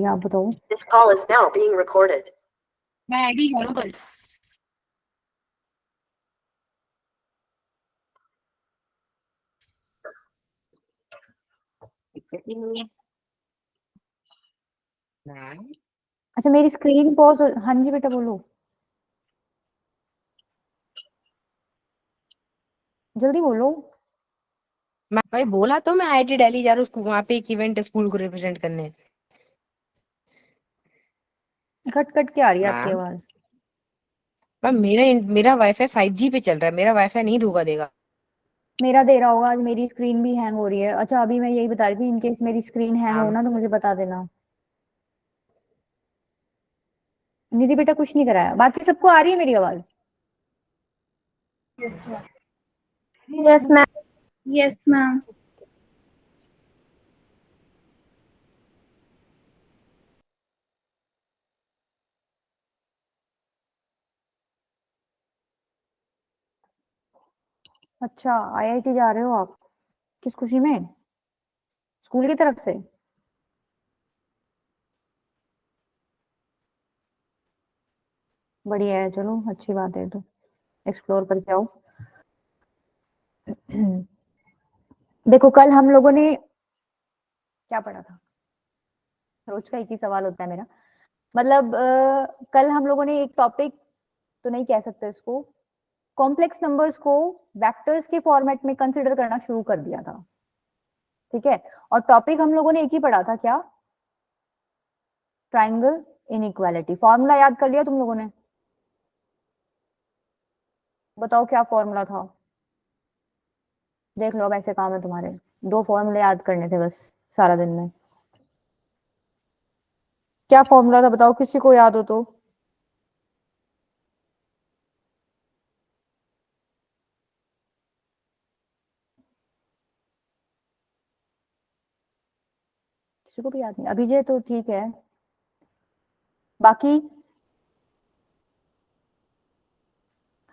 है, आप बताओ। This call is now being recorded. मैं आईडी करूँ कल? अच्छा मेरी स्क्रीन पॉज। हाँ जी बेटा बोलो, जल्दी बोलो। मैं भाई बोला तो मैं आईआईटी दिल्ली जा रहा हूँ, वहां पे एक इवेंट है स्कूल को रिप्रेजेंट करने। कट कट के आ रही है आपकी मैम आवाज। मैम मेरा वाईफाई 5G पे चल रहा है, मेरा वाईफाई नहीं धोखा देगा। मेरा दे रहा होगा, आज मेरी स्क्रीन भी हैंग हो रही है। अच्छा अभी मैं यही बता रही थी, इनकेस मेरी स्क्रीन हैंग हो मैम ना तो मुझे बता देना। निधि बेटा कुछ नहीं कराया, बाकी सबको आ रही है मेरी आवाज। Yes, ma'am. Yes, ma'am. अच्छा आईआईटी जा रहे हो आप, किस खुशी में? स्कूल की तरफ से? बढ़िया है, चलो अच्छी बात है, तो एक्सप्लोर करके आओ। देखो कल हम लोगों ने क्या पढ़ा था, रोज का एक ही सवाल होता है मेरा। मतलब कल हम लोगों ने एक टॉपिक तो नहीं कह सकते इसको, कॉम्प्लेक्स नंबर्स को वेक्टर्स के फॉर्मेट में कंसिडर करना शुरू कर दिया था, ठीक है। और टॉपिक हम लोगों ने एक ही पढ़ा था, क्या? Triangle inequality. फॉर्मूला याद कर लिया तुम लोगों ने? बताओ क्या फॉर्मूला था। देख लो अब ऐसे काम है तुम्हारे, 2 फॉर्मूले याद करने थे बस सारा दिन में। क्या फॉर्मूला था बताओ, किसी को याद हो तो। किसी को भी याद नहीं? अभिजय तो ठीक है, बाकी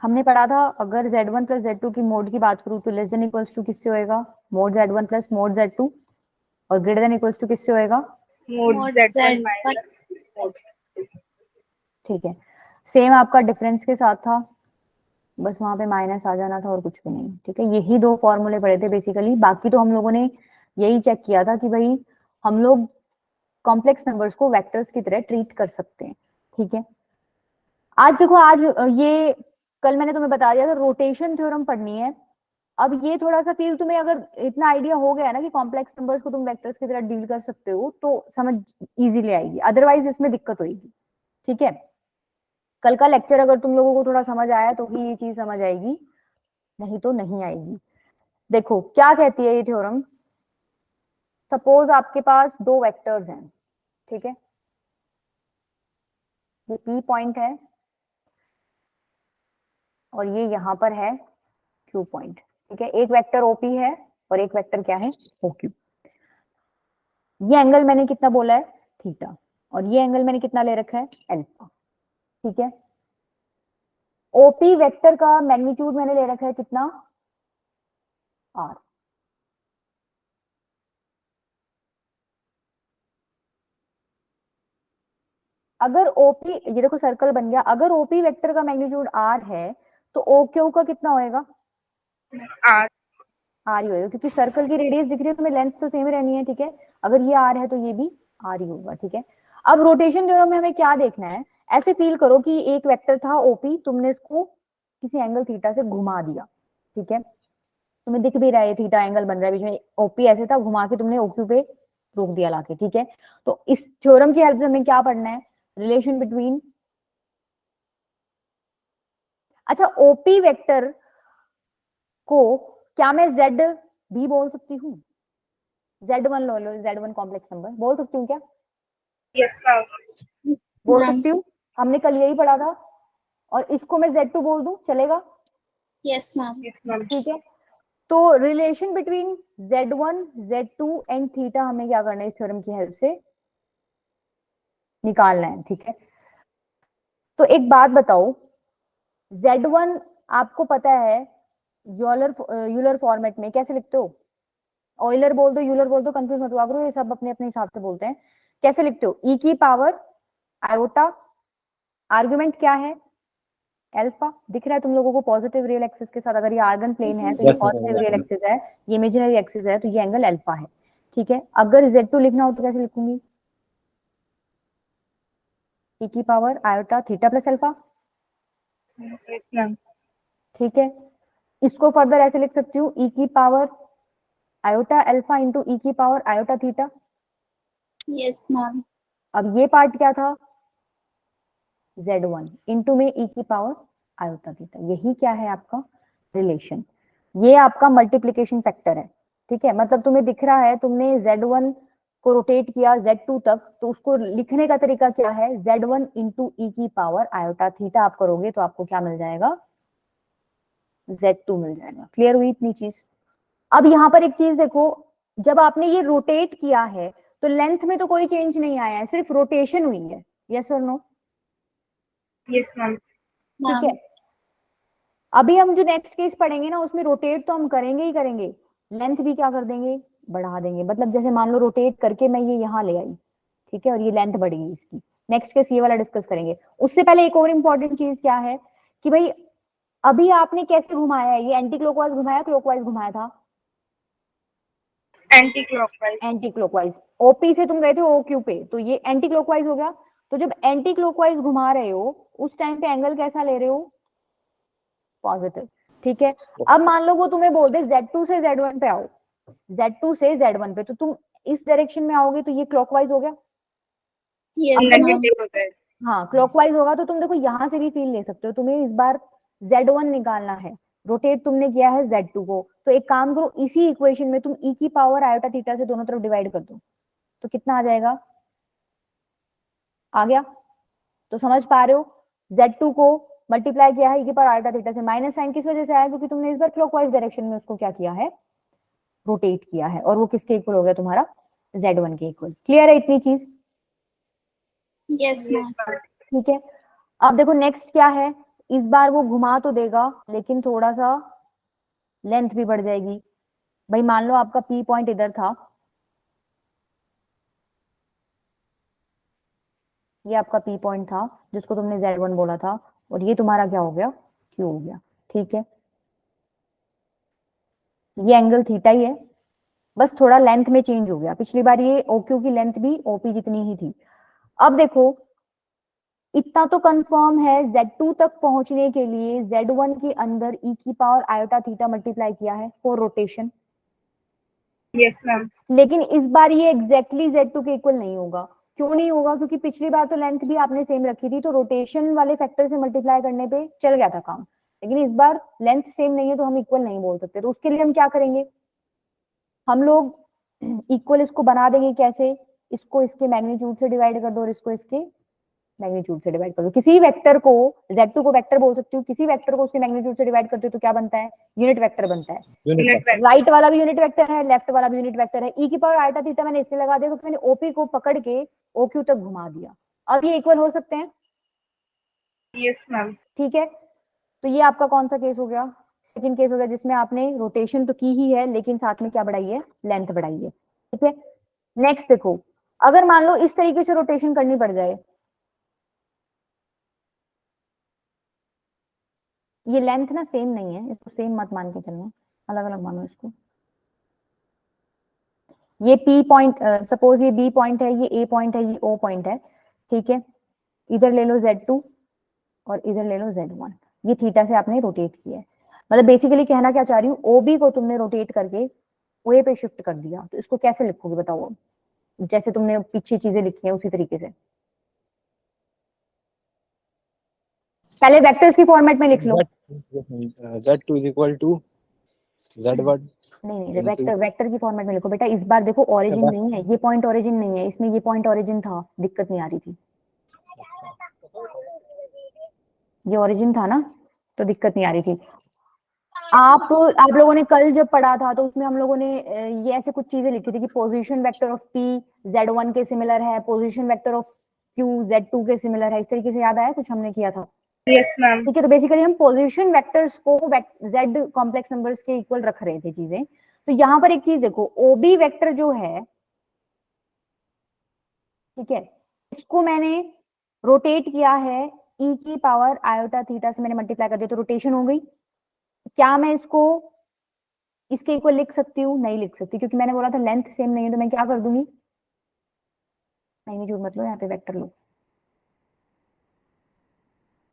हमने पढ़ा था अगर z1 प्लस z2 की मोड की बात करूं तो लेस देन इक्वल्स टू किससे होएगा? Mode z1 plus mode z2। और ग्रेटर देन इक्वल्स टू किससे होएगा? Mod Z1 minus mod. ठीक है, सेम आपका डिफरेंस के साथ था, बस वहां पे माइनस आ जाना था और कुछ भी नहीं, ठीक है। यही 2 फॉर्मूले पढ़े थे बेसिकली, बाकी तो हम लोगों ने यही चेक किया था कि भाई हम लोग कॉम्प्लेक्स नंबर्स को वेक्टर्स की तरह ट्रीट कर सकते हैं, ठीक है। आज देखो, आज ये कल मैंने तुम्हें बता दिया था रोटेशन थ्योरम पढ़नी है। अब ये थोड़ा सा फील तुम्हें अगर इतना आइडिया हो गया ना कि कॉम्प्लेक्स नंबर्स को तुम वेक्टर्स की तरह डील कर सकते हो तो समझ इजीली आएगी, अदरवाइज इसमें दिक्कत होगी, ठीक है। कल का लेक्चर अगर तुम लोगों को थोड़ा समझ आया तो ही ये चीज समझ आएगी, नहीं तो नहीं आएगी। देखो क्या कहती है ये थ्योरम। सपोज आपके पास 2 वेक्टर्स हैं, ठीक है। ये पी पॉइंट है और ये यहां पर है क्यू पॉइंट, ठीक है। एक वेक्टर ओपी है और एक वेक्टर क्या है? ओक्यू। ये एंगल मैंने कितना बोला है? थीटा। और ये एंगल मैंने कितना ले रखा है? अल्फा, ठीक है। ओपी वेक्टर का मैग्नीट्यूड मैंने ले रखा है कितना? आर। अगर ओपी, ये देखो सर्कल बन गया, अगर ओपी वेक्टर का मैग्नीट्यूड आर है तो ओ क्यू का कितना होएगा? R. आर ही होएगा, क्योंकि सर्कल की रेडियस दिख रही है, तुम्हें लेंथ तो सेम ही रहनी है, ठीक है। अगर ये आर है तो ये भी आर ही होगा, ठीक है। अब रोटेशन थ्योरम में हमें क्या देखना है, ऐसे फील करो कि एक वेक्टर था ओपी, तुमने इसको किसी एंगल थीटा से घुमा दिया, ठीक है। तुम्हें दिख भी रहा है थीटा एंगल बन रहा है बीच में, ओपी ऐसे था, घुमा के तुमने ओक्यू पे रोक दिया लाके, ठीक है। तो इस थ्योरम की हेल्प से हमें क्या पढ़ना है? रिलेशन बिटवीन, अच्छा ओपी वेक्टर को क्या मैं जेड भी बोल सकती हूँ? z1 लो लो, z1 कॉम्प्लेक्स नंबर बोल सकती हूँ क्या? Yes, ma'am. बोल Ma'am. सकती हूँ, हमने कल यही पढ़ा था। और इसको मैं z2 बोल दूं, चलेगा? Yes, ma'am. Yes, ma'am. ठीक है। तो relation between z1 z2 and theta हमें क्या करना है इस थ्योरम की हेल्प से निकालना है, ठीक है। तो एक बात बताओ, z1 आपको पता है यूलर यूलर फॉर्मेट में कैसे लिखते हो? ऑयलर बोल दो, यूलर बोल दो, कंफ्यूज मत हुआ करो, ये सब अपने अपने हिसाब से बोलते हैं। कैसे लिखते हो, ई की पावर आयोटा, आर्गुमेंट क्या है, अल्फा। दिख रहा है तुम लोगों को पॉजिटिव रियल एक्सिस के साथ, अगर ये आर्गन प्लेन है तो ये Yes, ma'am. Positive real axis है, ये इमेजिनरी एक्सिस है, तो ये एंगल अल्फा है। ठीक है, अगर Z2 लिखना हो तो कैसे लिखूंगी, ई की power iota theta plus alpha. Yes, ma'am. ठीक है, इसको फर्दर ऐसे लिख सकती हूँ, ई की पावर आयोटा अल्फा इंटू ई की power iota theta. Yes, ma'am. अब ये पार्ट क्या था, Z1 इंटू में ई की पावर आयोटा थीटा, यही क्या है आपका रिलेशन, ये आपका मल्टीप्लीकेशन फैक्टर है। ठीक है, मतलब तुम्हें दिख रहा है तुमने Z1 को रोटेट किया Z2 तक, तो उसको लिखने का तरीका क्या है, Z1 इंटू ई की पावर आयोटा थीटा आप करोगे तो आपको क्या मिल जाएगा, Z2 मिल जाएगा। क्लियर हुई इतनी चीज। अब यहाँ पर एक चीज देखो, जब आपने ये रोटेट किया है तो लेंथ में तो कोई चेंज नहीं आया है, सिर्फ रोटेशन हुई है, यस और नो। Yes, ma'am. ठीक है, अभी हम जो नेक्स्ट केस पढ़ेंगे ना उसमें रोटेट तो हम करेंगे ही करेंगे, लेंथ भी क्या कर देंगे, बढ़ा देंगे। मतलब जैसे मान लो रोटेट करके मैं ये यहाँ ले आई, ठीक है, और ये लेंथ बढ़ गई इसकी, नेक्स्ट केस ये वाला डिस्कस करेंगे। उससे पहले एक और इंपॉर्टेंट चीज क्या है कि भाई अभी आपने कैसे घुमाया है, ये एंटी क्लॉकवाइज घुमाया, क्लॉकवाइज घुमाया था, Anti-clockwise. Anti clockwise. ओपी से तुम गए थे ओक्यू पे, तो ये एंटी क्लॉकवाइज हो गया। तो जब एंटी क्लॉकवाइज घुमा रहे हो उस टाइम पे एंगल कैसा ले रहे हो, पॉजिटिव। ठीक है, अब मान लो वो तुम्हें बोल दे Z2 से Z1 पे आओ, Z2 से Z1 पे, तो तुम इस डायरेक्शन में आओगे तो ये क्लॉकवाइज हो गया। Yes, negative हो जाएगा. हाँ, क्लॉकवाइज होगा तो तुम देखो यहाँ से भी फील ले सकते हो। तुम्हें इस बार Z1 निकालना है, रोटेट तुमने किया है Z2 को, तो एक काम करो, इसी इक्वेशन में तुम ई की पावर आयोटा थीटा से दोनों तरफ डिवाइड कर दो, तो कितना आ जाएगा, आ गया। तो समझ पा रहे हो, Z2 को मल्टीप्लाई किया है ई की पावर आयोटा थीटा से, माइनस साइन किस वजह से आया, क्योंकि तुमने इस बार क्लॉकवाइज डायरेक्शन में उसको क्या किया है, रोटेट किया है, और वो किसके इक्वल हो गया, तुम्हारा Z1 के इक्वल। क्लियर है इतनी चीज। Yes, ma'am. ठीक है, अब देखो नेक्स्ट क्या है, इस बार वो घुमा तो देगा लेकिन थोड़ा सा लेंथ भी बढ़ जाएगी। भाई मान लो आपका पी पॉइंट इधर था, ये आपका पी पॉइंट था जिसको तुमने Z1 बोला था, और ये तुम्हारा क्या हो गया, क्यू हो गया। ठीक है, ये एंगल थीटा ही है, बस थोड़ा लेंथ में चेंज हो गया। पिछली बार ये OQ की लेंथ भी OP जितनी ही थी। अब देखो इतना तो कंफर्म है, Z2 तक पहुंचने के लिए Z1 के अंदर ई की पावर आयोटा थीटा मल्टीप्लाई किया है फॉर रोटेशन। Yes, ma'am. लेकिन इस बार ये एग्जैक्टली Z2 के इक्वल नहीं होगा। क्यों नहीं होगा, क्योंकि पिछली बार तो लेंथ भी आपने सेम रखी थी, तो रोटेशन वाले फैक्टर से मल्टीप्लाई करने पे चल गया था काम। लेकिन इस बार लेंथ सेम नहीं है तो हम इक्वल नहीं बोल सकते, तो उसके लिए हम क्या करेंगे, हम लोग इक्वल इसको बना देंगे। कैसे, इसको इसके मैग्नीट्यूड से डिवाइड कर दो और इसको इसके मैग्नीट्यूड से डिवाइड कर दो। किसी वेक्टर को, Z2 को वेक्टर बोल सकती हूँ, किसी वेक्टर को उसके मैग्नीट्यूड से डिवाइड करते हो तो क्या बनता है, यूनिट वेक्टर बनता है। Unit Unit vector. vector. Right वाला भी यूनिट वेक्टर है, लेफ्ट वाला भी यूनिट वेक्टर है। ई की पावर आयोटा थीटा मैंने इससे लगा दिया क्योंकि मैंने ओपी को पकड़ के OQ तक घुमा दिया। अब ये इक्वल हो सकते हैं। Yes, ma'am. ठीक है, तो ये आपका कौन सा केस हो गया, सेकंड केस हो गया, जिसमें आपने रोटेशन तो की ही है लेकिन साथ में क्या बढ़ाई है, लेंथ बढ़ाई है। ठीक है, नेक्स्ट देखो, अगर मान लो इस तरीके से रोटेशन करनी पड़ जाए, ये लेंथ ना सेम नहीं है, इसको सेम मत मान के चलना, अलग अलग मानो इसको। ये P पॉइंट, सपोज ये B पॉइंट है, ये A पॉइंट है, ये O पॉइंट है। ठीक है, इधर ले लो Z2 और इधर ले लो Z1, ये थीटा से आपने रोटेट किया है। मतलब बेसिकली कहना क्या चाह रही हूँ, OB को तुमने रोटेट करके OA पे शिफ्ट कर दिया, तो इसको कैसे लिखोगे बताओ अब, जैसे तुमने पीछे चीजें लिखी है उसी तरीके से। पहले वेक्टर्स की फॉर्मेट में लिख लो। Z2 is equal to Z1. नहीं, वेक्टर वेक्टर की फॉर्मेट में लिखो बेटा। इस बार देखो ओरिजिन नहीं है, ये पॉइंट ओरिजिन नहीं है, इसमें ये पॉइंट ओरिजिन था, दिक्कत नहीं आ रही थी। ये ओरिजिन था ना, तो दिक्कत नहीं आ रही थी। आप लोगों ने कल जब पढ़ा था तो उसमें हम लोगों ने ये ऐसे कुछ चीजें लिखी थी कि position vector of P Z1 के सिमिलर है, position vector of Q Z2 के सिमिलर है। इस तरीके से याद आया कुछ हमने किया था। Yes, ma'am. ठीक है, तो बेसिकली हम पोजीशन वेक्टर्स को Z कॉम्प्लेक्स नंबर्स के इक्वल रख रहे थे चीजें। तो यहाँ पर एक चीज देखो, OB वेक्टर जो है ठीक है, इसको मैंने रोटेट किया है e की पावर आयोटा थीटा से मैंने मल्टीप्लाई कर दिया तो रोटेशन हो गई। क्या मैं इसको इसके इक्वल लिख सकती हूँ? नहीं लिख सकती, क्योंकि मैंने बोला था लेंथ सेम नहीं है, तो मैं क्या कर दूंगी, नहीं झूठ मत लो, यहाँ पे वेक्टर लो,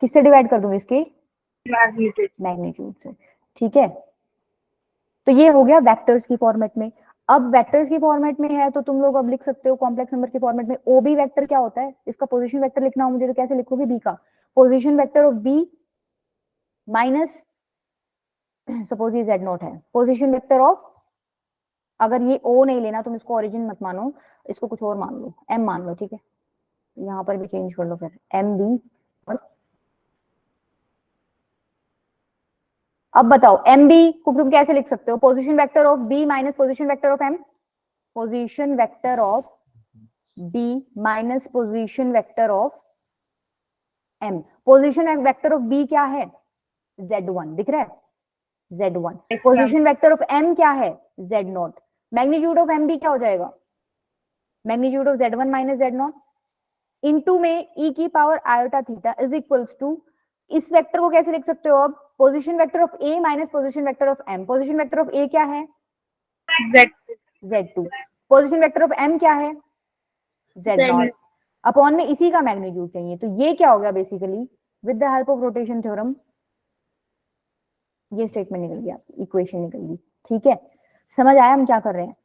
किससे डिवाइड कर दूंगी, इसके मैग्नीट्यूड मैग्नीट्यूड से। ठीक है, तो ये हो गया वेक्टर्स की फॉर्मेट में। अब वेक्टर्स की फॉर्मेट में है तो तुम लोग अब लिख सकते हो कॉम्प्लेक्स नंबर की फॉर्मेट में। ओबी वेक्टर क्या होता है, इसका पोजीशन वेक्टर लिखना हो मुझे तो कैसे लिखोगे, बी का position vector of B minus, suppose ये z नॉट है, पोजीशन वेक्टर ऑफ, अगर ये o नहीं लेना तुम इसको ओरिजिन मत मानो, इसको कुछ और मान लो, m मान लो। ठीक है, यहाँ पर भी चेंज कर लो फिर एम बी। अब बताओ एम बी को तुम कैसे लिख सकते हो, position vector of B minus position vector of M, position vector of B minus position vector of M. Position vector of B क्या है, z1 दिख रहा है, z1। Yes, position vector of m क्या है, z0। मैग्नीट्यूड ऑफ m भी क्या हो जाएगा, magnitude of z1 minus z0 into में e की power iota theta is equals to, इस वेक्टर को कैसे लिख सकते हो अब, position vector of a minus position vector of m। Position vector of a क्या है, z2। Position vector of m क्या है, z0 अपॉन में इसी का मैग्नीट्यूड चाहिए। तो ये क्या हो गया basically, with the help of rotation theorem ये स्टेटमेंट निकल गया, इक्वेशन निकल गई। ठीक है, समझ आया हम क्या कर रहे हैं।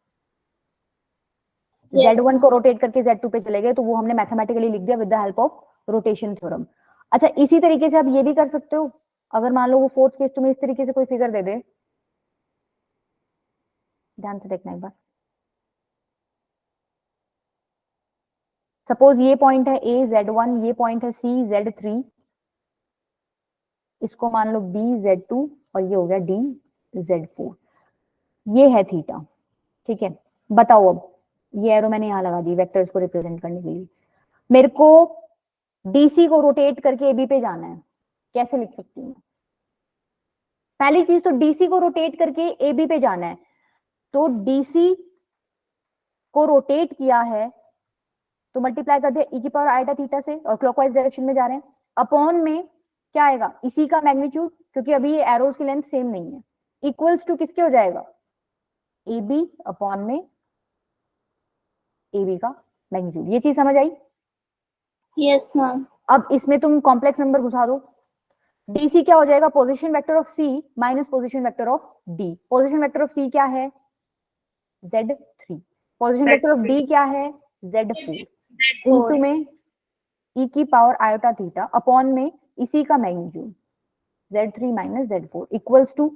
Yes. Z1 को रोटेट करके Z2 पे चले गए तो वो हमने मैथमेटिकली लिख दिया with the help of rotation theorem. अच्छा, इसी तरीके से आप ये भी कर सकते हो, अगर मान लो वो फोर्थ केस तुम्हें इस तरीके से कोई फिगर दे दे, ध्यान से देखना एक बार। सपोज ये पॉइंट है A Z1, ये पॉइंट है C Z3, इसको मान लो B Z2 और ये हो गया D Z4, ये है थीटा। ठीक है, बताओ अब ये एरो मैंने यहां लगा दी वेक्टर्स को रिप्रेजेंट करने के लिए। मेरे को डीसी को रोटेट करके एबी पे जाना है, कैसे लिख सकती हूँ, पहली चीज तो डीसी को रोटेट करके एबी पे जाना है, तो डीसी को रोटेट किया है तो मल्टीप्लाई कर दिया ई की पावर आइटा थीटा से और क्लॉकवाइज डायरेक्शन में जा रहे हैं, अपॉन में क्या आएगा, इसी का मैग्नीट्यूड, क्योंकि अभी ये एरोज की लेंथ सेम नहीं है, इक्वल्स टू किसके हो जाएगा, ए बी अपॉन में ए बी का मैग्नीट्यूड। ये चीज समझ आई। Yes, ma'am. अब इसमें तुम कॉम्प्लेक्स नंबर घुसा दो, डीसी क्या हो जाएगा, position vector of C minus position vector of D. Position vector of C क्या है, Z3। Position vector of D क्या है, Z4 इनटू में ई की पावर आयोटा थीटा अपॉन में इसी का magnitude Z3 minus Z4 equals to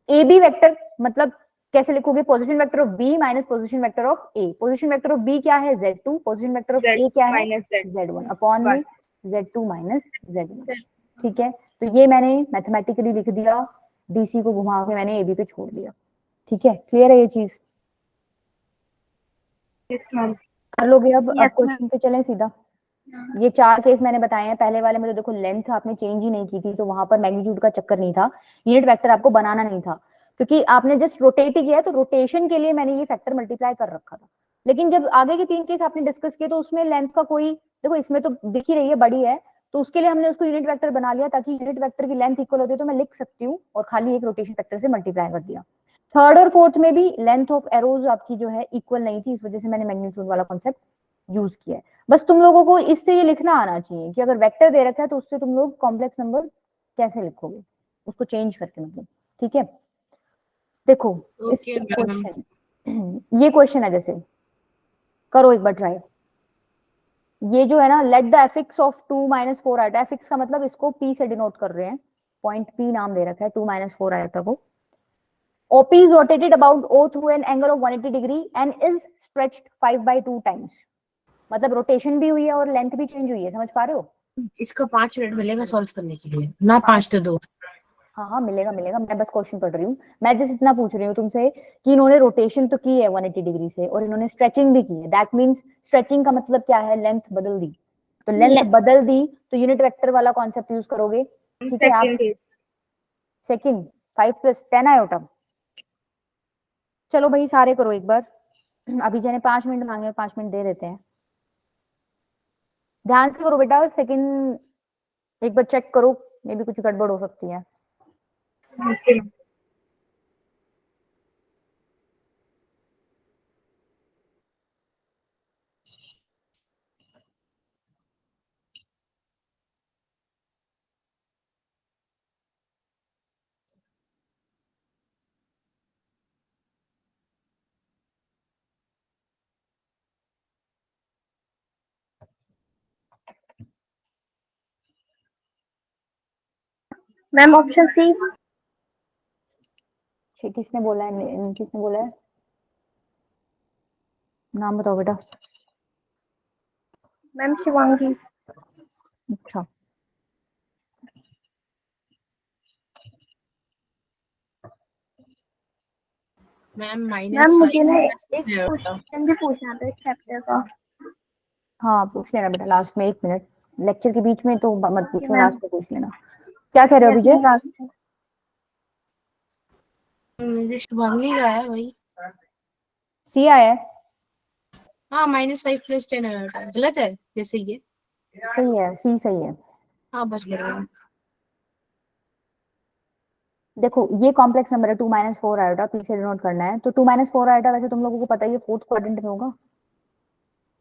A B vector, मतलब कैसे लिखोगे, position vector of B minus position vector of A. Position vector of B क्या है, Z2, पोजीशन वेक्टर ऑफ ए क्या है, माइनस Z1 अपॉन में Z2 माइनस Z1। ठीक है, तो ये मैंने मैथमेटिकली लिख दिया, डीसी को घुमा के मैंने एबी पे छोड़ दिया। ठीक है, क्लियर है ये चीज, यस मैम। कर लोगे अब। Yes, क्वेश्चन पे चलें सीधा। ये 4 केस मैंने बताए हैं, पहले वाले में तो देखो लेंथ आपने चेंज ही नहीं की थी, तो वहां पर मैग्नीट्यूड का चक्कर नहीं था, यूनिट वेक्टर आपको बनाना नहीं था, क्योंकि आपने जस्ट रोटेट ही किया है, तो रोटेशन के लिए मैंने ये फैक्टर मल्टीप्लाई कर रखा था। लेकिन जब आगे के 3 केस आपने डिस्कस किए तो उसमें लेंथ का कोई, देखो इसमें तो दिख ही रही है बड़ी है, तो उसके लिए हमने उसको यूनिट वेक्टर बना लिया, ताकि यूनिट वेक्टर की लेंथ इक्वल होती है तो मैं लिख सकती हूँ, और खाली एक रोटेशन फैक्टर से मल्टीप्लाई कर दिया। थर्ड और फोर्थ में भी लेंथ ऑफ एरोज आपकी जो है इक्वल नहीं थी, इस वजह से मैंने मैग्नीट्यूड वाला कॉन्सेप्ट यूज किया है। बस तुम लोगों को इससे ये लिखना आना चाहिए कि अगर वेक्टर दे रखा है तो उससे तुम लोग कॉम्प्लेक्स नंबर कैसे लिखोगे, उसको चेंज करके, मतलब। ठीक है, देखो इस Okay, ma'am. क्वेश्चन ये क्वेश्चन है, जैसे करो एक बार ट्राई। ये जो है ना, let the affix of 2 minus 4 iota, affix का मतलब इसको P से डिनोट कर रहे हैं, पॉइंट P नाम दे रखा है 2 माइनस 4 आइटा को। OP is rotated about O through an angle of 180 degree and is stretched 5/2 times। मतलब रोटेशन भी हुई है और लेंथ भी चेंज हुई है, समझ पा रहे हो। इसका 5 मिनट मिलेगा सॉल्व करने के लिए, ना 5 तो 2। हाँ हाँ मिलेगा मिलेगा, मैं बस क्वेश्चन पढ़ रही हूँ, मैं जस्ट इतना पूछ रही हूँ तुमसे कि इन्होंने रोटेशन तो की है 180 डिग्री से और इन्होंने स्ट्रेचिंग भी की है, दैट मींस स्ट्रेचिंग का मतलब क्या है, लेंथ बदल दी, तो लेंथ Yes. बदल दी तो यूनिट वेक्टर वाला कॉन्सेप्ट यूज करोगे। ठीक है, आप सेकंड केस सेकंड 5 + 10 आयोटा, चलो भाई सारे करो एक बार। अभी जने 5 मिनट मांगे 5 मिनट दे देते हैं। ध्यान से करो बेटा, सेकंड एक बार चेक करो, मे भी कुछ गड़बड़ हो सकती है। Okay, ma'am. Ma'am option C. किसने बोला है, किसने बोला है, नाम बताओ बेटा। मैम शिवांगी। अच्छा, मैम मैम माइनस मुझे ना 5 एक क्वेश्चन भी पूछना था इस चैप्टर का। हाँ पूछ लेना बेटा लास्ट में, 1 मिनट, लेक्चर के बीच में तो मत ओके पूछो, मैम। लास्ट में पूछ लेना। क्या कह रहे हो यस विजय? Ma'am, last. मुझे शुभांगी का है वही। सी आया है? हाँ -5 + 10 आया, गलत है जैसे ये। सही है, सी सही है। हाँ बस बढ़िया। देखो ये कॉम्प्लेक्स नंबर है, 2 - 4 आयोटा, पी से डिनोट करना है, तो 2 - 4 आयोटा वैसे तुम लोगों को पता ही है, फोर्थ क्वाड्रेंट में होगा।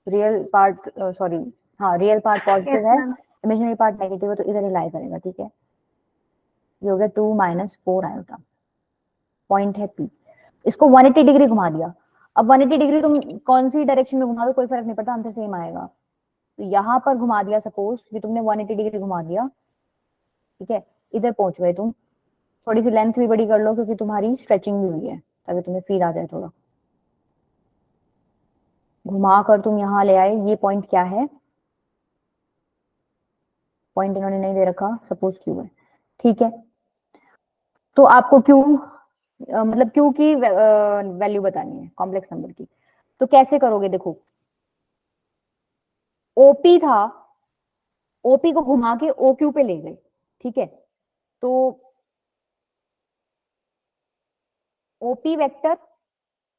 रियल पार्ट, सॉरी, हाँ रियल पार्ट यस पॉजिटिव है, मैम। इमेजिनरी पार्ट नेगेटिव है, तो इधर ही लाई करेगा, ठीक है। ये हो गया 2 - 4 आयोटा, पॉइंट है पी। इसको 180 डिग्री घुमा दिया। अब 180 डिग्री तुम कौन सी डायरेक्शन में घुमा दो कोई फर्क नहीं पड़ता, आंसर सेम आएगा। तो यहाँ पर घुमा दिया, सपोज कि तुमने 180 डिग्री घुमा दिया, ठीक है, इधर पहुंच गए तुम। थोड़ी सी लेंथ भी बड़ी कर लो क्योंकि तुम्हारी स्ट्रेचिंग भी हुई है, ताकि तुम्हें फील आ जाए थोड़ा। घुमा कर तुम यहाँ ले आए, ये पॉइंट क्या है, पॉइंट इन्होंने नहीं दे रखा, सपोज क्यू है, ठीक है। तो आपको क्यू मतलब क्यू की वैल्यू बतानी है कॉम्प्लेक्स नंबर की, तो कैसे करोगे? देखो ओपी था, ओपी को घुमा के ओ क्यू पे ले गए, ठीक है, तो ओपी वेक्टर,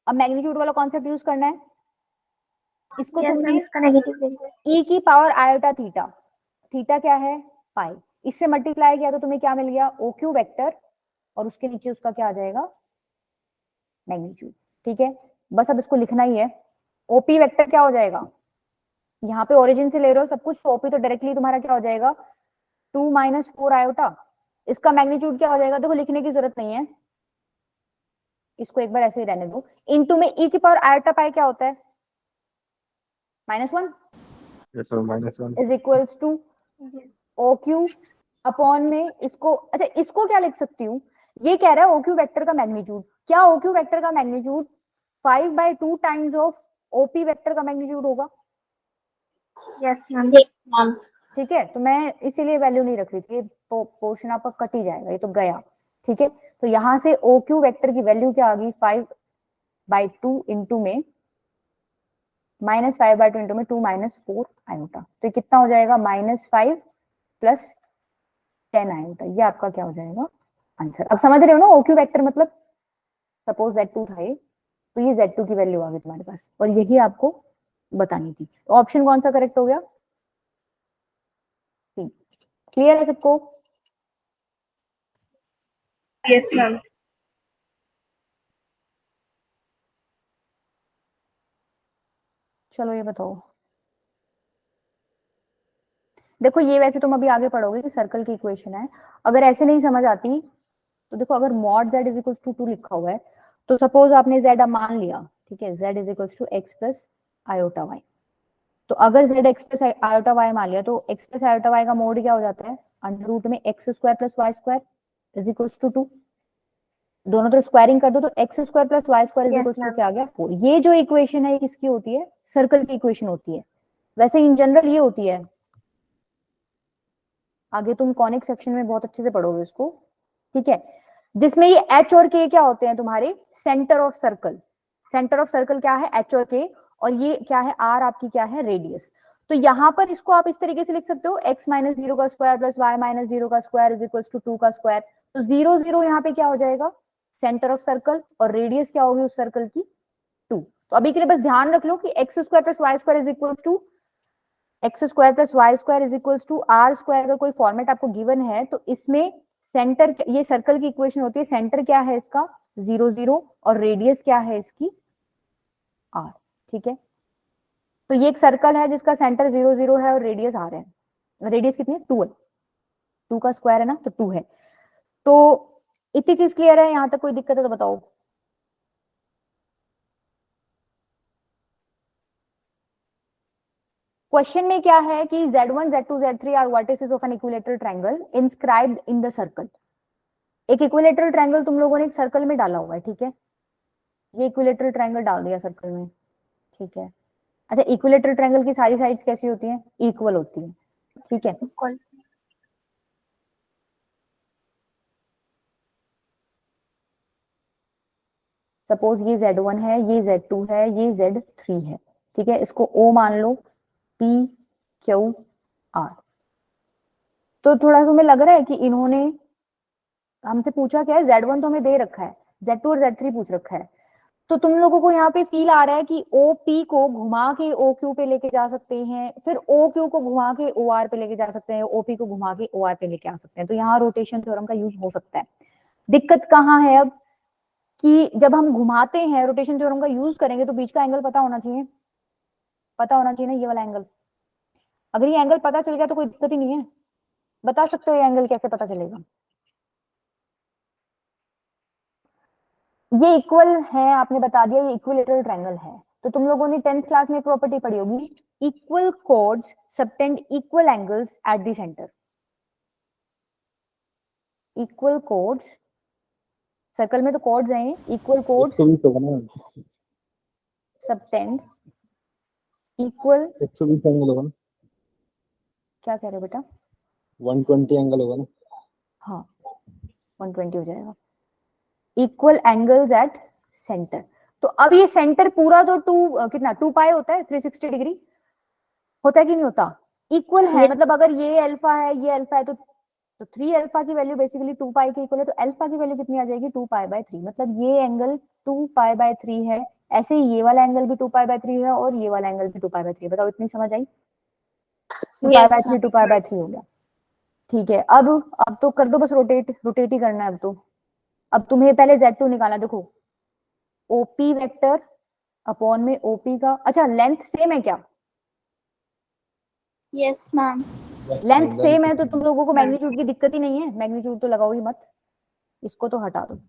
अब मैग्नीट्यूड वाला कॉन्सेप्ट यूज करना है। इसको यस मैम, तुमने इसका नेगेटिव लेंगे। ई की पावर आयोटा थीटा, थीटा क्या है, पाई, इससे मल्टीप्लाई किया तो तुम्हें क्या मिल गया, ओ क्यू वेक्टर, और उसके नीचे उसका क्या आ जाएगा, मैग्नीट्यूड, ठीक है। बस अब इसको लिखना ही है। ओपी वेक्टर क्या हो जाएगा, यहाँ पे ओरिजिन से ले रहे हो सब कुछ, तो ओपी तो डायरेक्टली तुम्हारा क्या हो जाएगा, 2 - 4 आयोटा। इसका मैग्नीट्यूड क्या हो जाएगा, देखो लिखने की जरूरत नहीं है, इसको एक बार ऐसे ही रहने दो। इनटू में ई की पावर आयोटा पाई क्या होता है, -1 Yes, sir. -1. Is equals to O Q upon में इसको, अच्छा इसको क्या लिख सकती हूँ, ये कह रहा है ओ क्यू वेक्टर का मैग्नीट्यूड, क्या ओ क्यू वेक्टर का magnitude 5/2 times of OP vector का मैग्नीट्यूड होगा, यस मैम। मैम। ठीक है। तो मैं इसीलिए वैल्यू नहीं रख रही थी, पोर्शन आपका कट ही जाएगा, ये तो गया, ठीक है। तो यहाँ से ओ क्यू वेक्टर की वैल्यू क्या आ गई, 5/2 इंटू में -5/2 इंटू में 2 - 4 आयोटा, तो ये कितना हो जाएगा, -5 + 10 आयोटा, ये आपका क्या हो जाएगा आंसर। अब समझ रहे हो ना, ओ क्यू वेक्टर मतलब, सपोज Z2 था ये, तो ये Z2 की वैल्यू आ गई तुम्हारे पास, और यही आपको बतानी थी। तो ऑप्शन कौन सा करेक्ट हो गया, क्लियर है सबको? Yes, ma'am. चलो ये बताओ, देखो ये वैसे तुम अभी आगे पढ़ोगे कि सर्कल की इक्वेशन है, अगर ऐसे नहीं समझ आती तो देखो, अगर मॉड z = 2 लिखा हुआ है, तो सपोज आपने z मान लिया, ठीक है, z = x + आयोटा y, तो अगर z x + आयोटा y मान लिया, तो x + आयोटा y का मोड क्या हो जाता है, √ में x² + y² = 2, दोनों तरफ स्क्वायरिंग कर दो तो x² + y² यस = मैम। क्या आ गया, 4। ये जो इक्वेशन है ये किसकी होती है, सर्कल की इक्वेशन होती है, वैसे इन जनरल ये होती है, आगे तुम कॉनिक सेक्शन में बहुत अच्छे से पढ़ोगे इसको, ठीक है, जिसमें ये h और k क्या होते हैं तुम्हारे, centre of circle. Centre of circle क्या है, h और k, और ये क्या है, r आपकी क्या है, रेडियस। तो यहाँ पर इसको आप इस तरीके से लिख सकते हो, x - 0 का स्क्वायर + y - 0 का स्क्वायर = 2 का स्क्वायर, तो 0 0 यहाँ पे क्या हो जाएगा, सेंटर ऑफ सर्कल, और रेडियस क्या होगी उस सर्कल की, 2। तो अभी के लिए बस ध्यान रख लो कि x² + y² = x square plus y square is equals to r square. अगर कोई फॉर्मेट आपको गिवन है तो इसमें सेंटर, ये सर्कल की इक्वेशन होती है, सेंटर क्या है इसका 0 0 और रेडियस क्या है इसकी आर। ठीक है, तो ये एक सर्कल है जिसका सेंटर 0 0 है और रेडियस आर है। रेडियस कितनी है 2 है, 2 का स्क्वायर है ना तो 2 है। तो इतनी चीज क्लियर है, यहां तक कोई दिक्कत है तो बताओ। क्वेश्चन में क्या है कि Z1, Z2, Z3 are vertices of an equilateral triangle inscribed in the circle. एक इक्विलेटरल ट्रायंगल तुम लोगों ने एक सर्कल में डाला हुआ है, ठीक है, ये इक्विलेटरल ट्रायंगल डाल दिया सर्कल में, ठीक है। अच्छा, इक्विलेटरल ट्रायंगल की सारी साइड्स कैसी होती हैं, इक्वल होती हैं, ठीक है। इक्वल। सपोज ये Z1 है, ये Z2 है, ये Z3 है, ठीक है, इसको O मान लो, P Q R। तो थोड़ा तुम्हें लग रहा है कि इन्होंने हमसे पूछा क्या है, Z1 तो हमें दे रखा है, Z2 और Z3 पूछ रखा है, तो तुम लोगों को यहाँ पे फील आ रहा है कि OP को घुमा के OQ पे लेके जा सकते हैं, फिर OQ को घुमा के OR पे लेके जा सकते हैं, OP को घुमा के OR पे लेके आ सकते हैं। तो यहाँ रोटेशन थ्योरम का यूज हो सकता है। दिक्कत कहाँ है अब कि जब हम घुमाते हैं रोटेशन थ्योरम का यूज करेंगे तो बीच का एंगल पता होना चाहिए, पता होना चाहिए ना ये वाला एंगल। अगर ये एंगल पता चल गया तो कोई दिक्कत ही नहीं है। बता सकते हो ये एंगल कैसे पता चलेगा? ये इक्वल है, आपने बता दिया ये इक्विलेटरल ट्रायंगल है। तो तुम लोगों ने 10th क्लास में प्रॉपर्टी पढ़ी होगी, equal chords subtend equal angles at the centre. Equal chords, circle में तो कॉर्ड्स हैं, इक्वल कॉर्ड्स 120 होगा ना, सबटेंड इक्वल, 120 एंगल होगा ना, क्या कह रहे हो बेटा? 120 एंगल होगा ना। हाँ 120 हो जाएगा, इक्वल एंगल्स एट सेंटर। तो अब ये सेंटर पूरा तो कितना 2 पाई होता है, 360 डिग्री होता है कि नहीं होता? इक्वल है, मतलब अगर ये अल्फा है, ये अल्फा है, तो 3 अल्फा की वैल्यू बेसिकली 2 पाई के इक्वल है, तो अल्फा की वैल्यू कितनी आ जाएगी 2 पाई बाय 3। मतलब ये एंगल 2 पाई बाय 3 है, ऐसे ही ये वाला एंगल भी 2 पाई बाय 3 है और ये वाला एंगल भी 2 पाई बाय 3। बताओ इतनी समझ आई? 2 पाई बाय 3 2 पाई बाय 3 हो गया, ठीक है। अब तो कर दो बस, रोटेट ही करना है अब तो। अब तुम्हें पहले Z2 निकालना, देखो OP वेक्टर अपॉन में OP का, अच्छा लेंथ सेम है क्या? Yes ma'am. लेंथ सेम है तो तुम लोगों को मैग्नीट्यूड की दिक्कत ही नहीं है, मैग्नीट्यूड तो लगाओ ही मत, इसको तो हटा दो।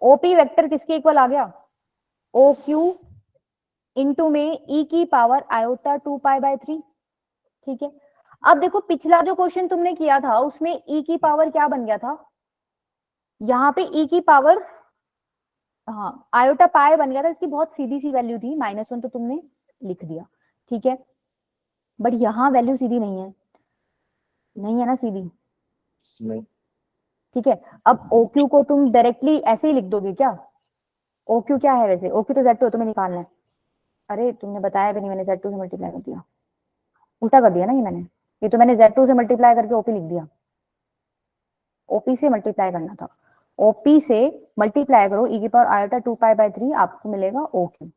OP वेक्टर किसके इक्वल आ गया? OQ इनटू में E की पावर आयोटा 2 पाई बाय 3, ठीक है। अब देखो पिछला जो क्वेश्चन तुमने किया था उसमें E की पावर क्या बन गया था, यहाँ पे E की पावर, हाँ आयोटा पाई बन गया था, इसकी बहुत सीधी सी वैल्यू थी -1, तो तुमने लिख दिया, ठीक है। बट यहाँ वैल्यू सीधी नहीं है, नहीं है ना सीधी, नहीं, ठीक है। अब OQ को तुम डायरेक्टली ऐसे ही लिख दोगे क्या? OQ क्या है वैसे? OQ तो Z2 तुम्हें निकालना है। अरे तुमने बताया भी नहीं, मैंने Z2 से मल्टीप्लाई कर दिया, उल्टा कर दिया ना ये तो मैंने Z2 से मल्टीप्लाई करके OP लिख दिया। OP से मल्टीप्लाई करना था, OP से मल्टीप्लाई करो E की पावर आयोटा 2 पाई बाय 3, आपको मिलेगा OQ,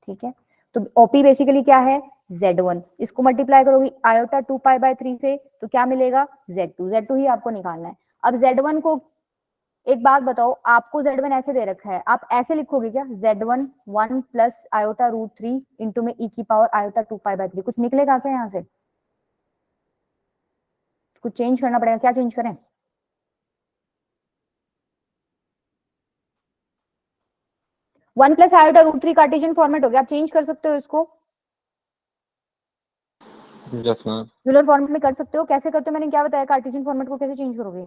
ठीक है। तो OP बेसिकली क्या है Z1, इसको मल्टीप्लाई करोगे आयोटा 2 पाई बाय 3 से तो क्या मिलेगा Z2 ही आपको निकालना है। अब Z1 को एक बात बताओ, आपको Z1 ऐसे दे रखा है, आप ऐसे लिखोगे क्या Z1 1 plus iota root 3 into में E की पावर आयोटा 2 पाई बाय 3, कुछ निकलेगा क्या यहाँ से? कुछ चेंज करना पड़ेगा, क्या चेंज करें? One plus iota root 3 Cartesian format हो गया, आप चेंज कर सकते हो इसको, यस मैम। यूलर फॉर्मेट में कर सकते हो। कैसे करते हो मैंने क्या बताया, कार्टेशियन फॉर्मेट को कैसे चेंज करोगे?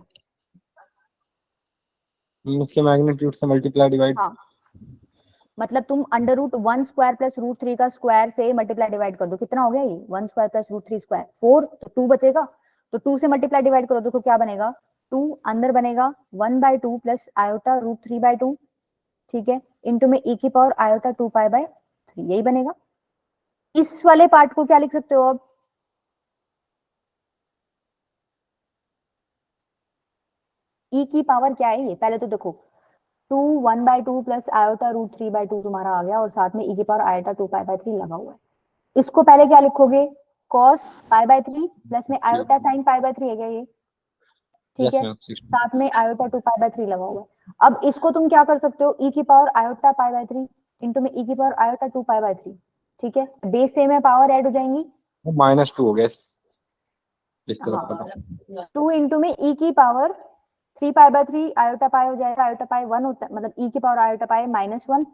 इसके मैग्नीट्यूड से मल्टीप्लाई डिवाइड। हाँ, मतलब तुम under root 1 square plus root 3 का स्क्वायर से मल्टीप्लाई डिवाइड कर दो, कितना हो गया ये 1 स्क्वायर प्लस रूट 3 स्क्वायर 4, तो 2 बचेगा, तो 2 से मल्टीप्लाई डिवाइड करो, देखो क्या बनेगा 2, अंदर बनेगा 1/2 प्लस आयोटा रूट 3/2, ठीक है, इंटू में E की पावर आयोटा 2 पाई बाय 3, यही बनेगा। इस वाले पार्ट को क्या लिख सकते हो अब, E की पावर क्या है ये पहले तो देखो, 2 1/2 प्लस आयोटा रूट 3/2 तुम्हारा आ गया और साथ में E की पावर आयोटा 2 पाई बाय 3 लगा हुआ है, इसको पहले क्या लिखोगे, cos पाई बाय 3 प्लस में आयोटा साइन पाई बाय 3 है क्या ये, ठीक यस है, मैम 60 साथ में आयोटा 2 पाई बाय 3 लगा हुआ है। अब इसको तुम क्या कर सकते हो, e की power iota pi by 3 into में e की पावर आयोटा 2 पाई बाय 3, ठीक है, बेस सेम है, पावर ऐड हो जाएंगी, -2 हो गया इस तरफ का हाँ, तो। 2 इंटू में e की पावर 3 पाई बाय 3 आयोटा पाई हो जाएगा, आयोटा पाई 1 होता है, मतलब e की पावर आयोटा पाई -1,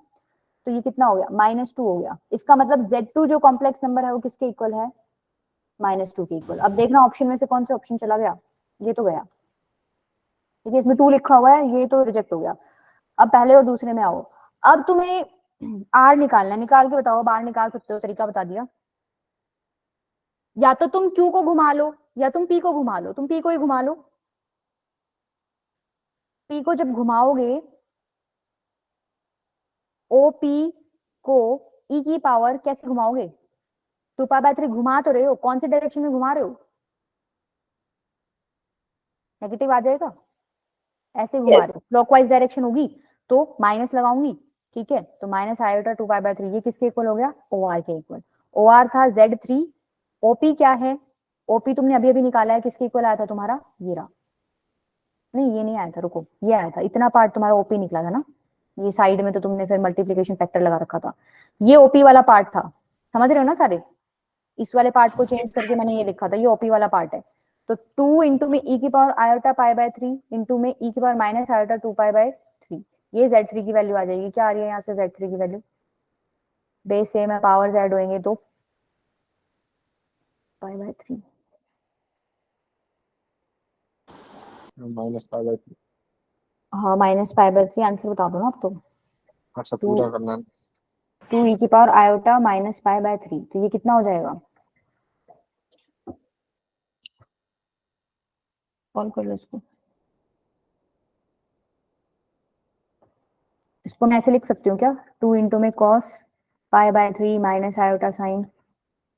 तो ये कितना हो गया, -2 हो गया। इसका मतलब Z2 जो कॉम्प्लेक्स नंबर है वो किसके इक्वल है, -2 के इक्वल। अब देखना ऑप्शन में से कौन सा ऑप्शन चला गया, ये तो गया, ठीक है, इसमें 2 लिखा हुआ है, ये तो रिजेक्ट हो गया। अब पहले और दूसरे में आओ, अब तुम्हें R निकालना है, निकाल के बताओ, अब R निकाल सकते हो, तरीका बता दिया। या तो तुम Q को घुमा लो या तुम P को घुमा लो, तुम P को ही घुमा लो। P को जब घुमाओगे, OP को E की पावर कैसे घुमाओगे, 2 पाई बाय 3 घुमा तो रहे हो, कौन से डायरेक्शन में घुमा रहे हो, नेगेटिव आ जाएगा, ऐसे घुमा रहे हो, क्लॉकवाइज डायरेक्शन होगी तो माइनस लगाऊंगी, ठीक है, तो माइनस आयोटा 2 पाई बाय 3, ये किसके इक्वल हो गया, OR के इक्वल। OR था Z3, OP क्या है, OP तुमने अभी अभी निकाला है, किसके इक्वल आया था तुम्हारा, ये रहा, नहीं ये नहीं आया था, रुको, ये आया था, इतना पार्ट तुम्हारा OP निकला था ना, ये साइड में तो तुमने फिर मल्टीप्लीकेशन फैक्टर लगा रखा था, ये OP वाला पार्ट था, समझ रहे हो ना सारे, इस वाले पार्ट को चेंज करके मैंने ये लिखा था, ये OP वाला पार्ट है। तो 2 इंटू में e की power iota pi by 3 into में e की power minus iota 2 pi by 3, ये Z3 की वैल्यू आ जाएगी, क्या आ रही है यहाँ से Z3 की वैल्यू, बेस सेम है, पावर ऐड होंगे तो पाई बाय 3, -π/3। हाँ माइनस पाई बाय 3, आंसर बता दो ना अब तो, अच्छा 2 पूरा करना है। 2 e की power iota minus pi by 3, तो ये कितना हो जाएगा, कॉल कर लो इसको, इसको मैं ऐसे लिख सकती हूँ क्या, 2 इंटू में cos pi by 3 minus iota sine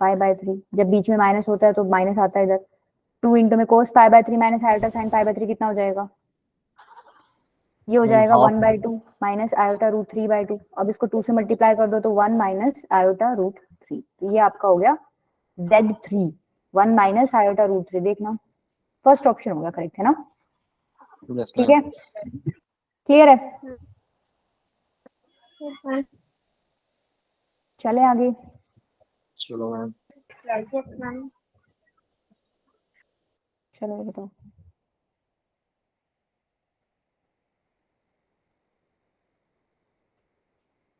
pi by 3, जब बीच में माइनस होता है तो माइनस आता है इधर, 2 इंटू में cos pi by 3 minus iota sine pi by 3 कितना हो जाएगा, ये हो जाएगा हाफ 1/2 माइनस आयोटा रूट 3/2, अब इसको 2 से मल्टीप्लाई कर दो तो 1 माइनस आयोटा रूट 3, तो ये आपका हो गया Z3, 1 माइनस आयोटा रूट 3, देखना फर्स्ट ऑप्शन होगा करेक्ट, है ना, यस ठीक मैम। है, क्लियर है, Yes, ma'am. चले आगे, चलो मैम। Yes, ma'am. चलो ये बताओ,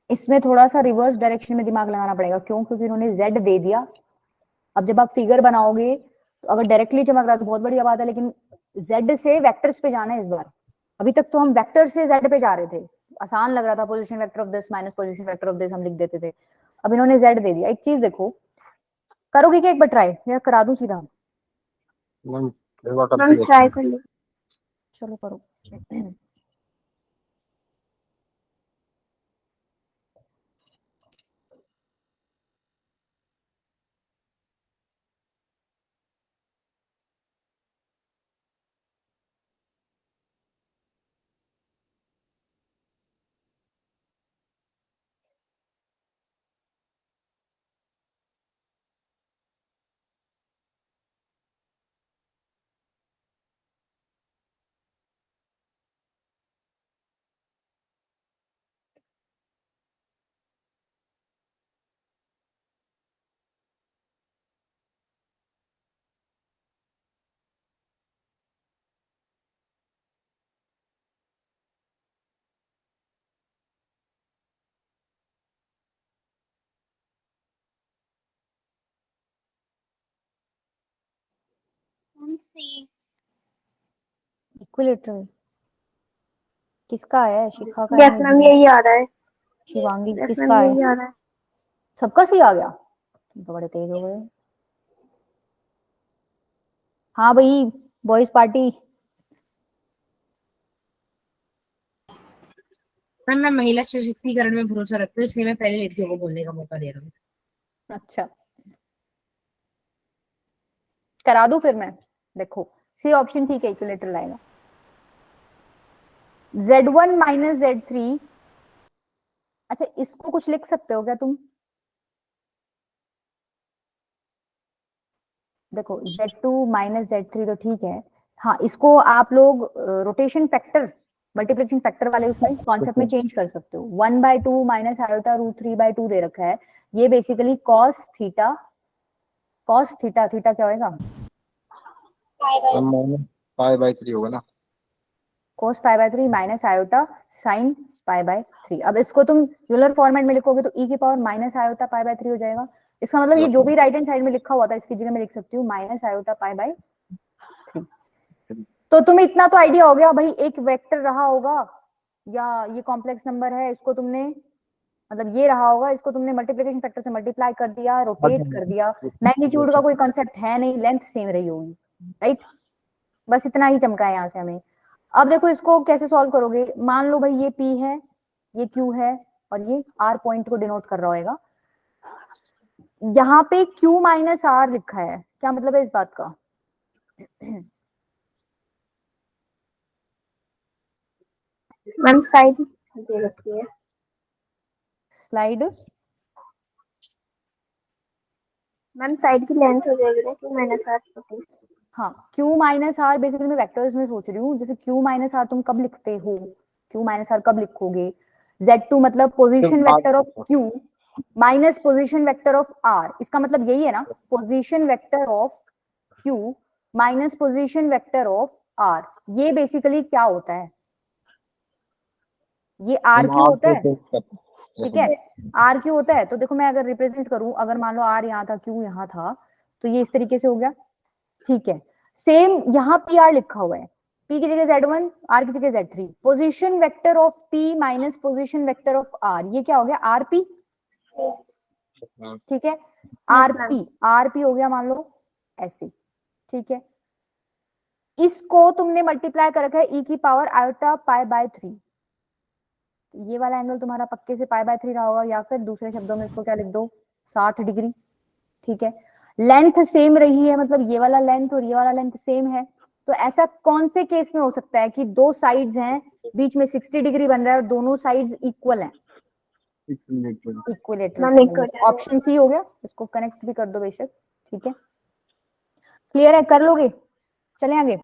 इसमें थोड़ा सा रिवर्स डायरेक्शन में दिमाग लगाना पड़ेगा, क्यों, क्योंकि इन्होंने Z दे दिया, अब जब आप फिगर बनाओगे तो अगर डायरेक्टली चमक रहा है तो बहुत बढ़िया बात है, लेकिन Z से वेक्टर्स पे जाना है इस बार, अभी तक तो हम वेक्टर से Z पे जा रहे थे, आसान लग रहा था, position vector of this minus position vector of this हम लिख देते थे, अब इन्होंने Z दे दिया। एक चीज देखो, करोगे क्या एक बार ट्राई, या करा दूं सीधा, मैम एक बार Ma'am, करके देखते try हैं। कर लो. चलो करो Ma'am, C. इक्विलेटरल किसका है, शिखा का Yes, है, ma'am, यही आ रहा है. शिवांगी Yes, किसका ma'am, है, यही आ रहा है. सबका सी आ गया, तुम तो बड़े तेज हो गए, हाँ भाई, बॉयज पार्टी, मैम मैं महिला सशक्तिकरण में भरोसा रखती हूँ, इसलिए मैं पहले लड़कियों को बोलने का मौका दे रहा हूँ। अच्छा करा दूं फिर मैं, देखो सी ऑप्शन ठीक है, इक्विलेटरल आएगा, Z1 माइनस Z3, अच्छा इसको कुछ लिख सकते हो क्या तुम, देखो Z2 माइनस Z3 तो ठीक है, हाँ इसको आप लोग रोटेशन फैक्टर, मल्टीप्लिकेशन फैक्टर वाले उसमें कॉन्सेप्ट में चेंज कर सकते हो। 1/2 माइनस आयोटा रूट 3/2 दे रखा है, ये बेसिकली कॉस थीटा, थीटा क्या होएगा, माइनस पाई बाई 3 होगा ना। cos π/3 minus iota sine π/3। अब इसको तुम यूलर फॉर्मेट में लिखोगे तो e की पावर माइनस आयोटा π/3 हो जाएगा। इसका मतलब ये जो भी राइट हैंड साइड में लिखा हुआ था इसकी जगह मैं लिख सकती हूँ माइनस आयोटा π/3। तो तुम्हें इतना तो आइडिया हो गया भाई, एक वेक्टर रहा होगा या ये कॉम्प्लेक्स नंबर है, इसको तुमने मतलब ये रहा होगा, इसको तुमने मल्टीप्लिकेशन फैक्टर से मल्टीप्लाई कर दिया, रोटेट कर दिया, मैग्नीट्यूड का कोई कॉन्सेप्ट है नहीं, लेंथ सेम रही होगी, राइट। बस इतना ही चमका है यहाँ से हमें। अब देखो इसको कैसे सॉल्व करोगे, मान लो भाई ये P है, ये Q है और ये R पॉइंट को डिनोट कर रहा होगा। यहाँ पे Q माइनस R लिखा है, क्या मतलब है इस बात का? मैम साइड दे रखी है। स्लाइड, मैम साइड की लेंथ हो जाएगी ना 2 माइनस आर छोटी। हाँ Q माइनस R बेसिकली मैं वेक्टर्स में सोच रही हूँ, जैसे Q माइनस R तुम कब लिखते हो, Q माइनस R कब लिखोगे, Z2 मतलब position vector of Q minus position vector of R, इसका मतलब यही है ना, position vector of Q minus position vector of R। ये बेसिकली क्या होता है, ये R Q होता है, ठीक है, R Q होता है। तो देखो मैं अगर रिप्रेजेंट करूं, अगर मान लो R यहाँ था, Q यहाँ था, तो ये इस तरीके से हो गया, ठीक है। सेम यहाँ पी आर लिखा हुआ है, P की जगह Z1, R की जगह Z3, position vector of P minus position vector of R, ये क्या हो गया RP, ठीक है, RP हो गया मान लो ऐसे, ठीक है। इसको तुमने मल्टीप्लाई कर रखा है e की पावर आयोटा π/3, ये वाला एंगल तुम्हारा पक्के से π/3 रहा होगा, या फिर दूसरे शब्दों में इसको क्या लिख दो 60 डिग्री, ठीक है। लेंथ सेम रही है, मतलब ये वाला लेंथ और ये वाला लेंथ सेम है, तो ऐसा कौन से केस में हो सकता है कि दो साइड्स हैं, बीच में 60 डिग्री बन रहा है और दोनों साइड्स इक्वल हैं, इक्विलेटरल। ऑप्शन सी हो गया, इसको कनेक्ट भी कर दो बेशक, ठीक है। क्लियर है, कर लोगे, चलें आगे।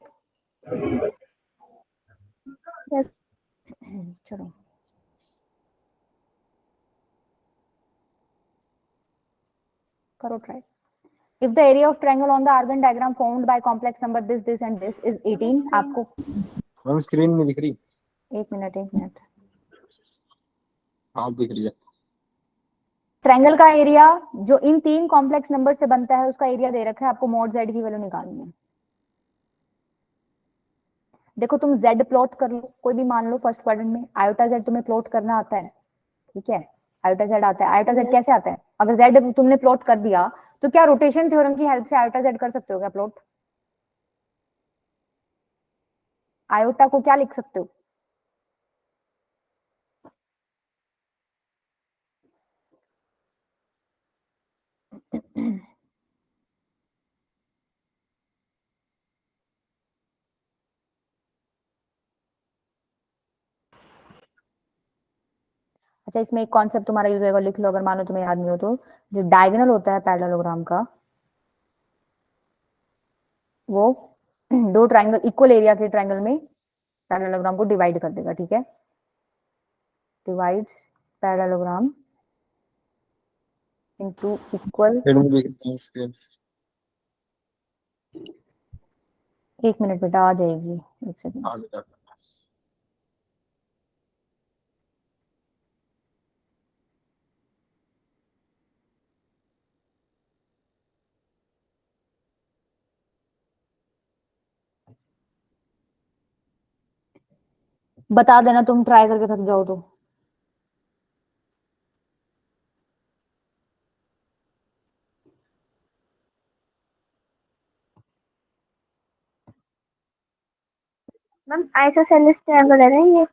चलो करो try. If the area of triangle on the Argand diagram formed by complex number this and this is 18, आपको मैम स्क्रीन नहीं दिख रही। एक मिनट, हाँ दिख रही है। ट्रायंगल का एरिया जो इन तीन कॉम्प्लेक्स नंबर से बनता है उसका एरिया दे रखा है, आपको मॉड z की वैल्यू निकालनी है। देखो तुम z प्लॉट कर लो, कोई भी मान लो फर्स्ट क्वाड्रेंट में, आयोटा z तुम्हें प्लॉट करना आता है, ठीक है, आयोटा z आता है। आयोटा z कैसे आता है, अगर z तुमने प्लॉट कर दिया तो क्या रोटेशन थ्योरम की हेल्प से आयोटा z कर सकते हो क्या प्लॉट? आयोटा को क्या लिख सकते हो? अच्छा इसमें एक कॉन्सेप्ट तुम्हारा यूज होगा, लिख लो अगर मानो तुम्हें याद नहीं हो तो। जो डायगोनल होता है पैरेललोग्राम का, वो दो ट्रायंगल इक्वल एरिया के ट्रायंगल में पैरेललोग्राम को डिवाइड कर देगा, ठीक है, डिवाइड्स पैरेललोग्राम इनटू इक्वल। फिर नहीं दिख रही है स्क्रीन। एक मिनट बेटा आ जाएगी, एक सेकंड। आगे तक। बता देना तुम ट्राई करके थक जाओ तो। मैम आइसोसेलेस ट्रायंगल है ना ये।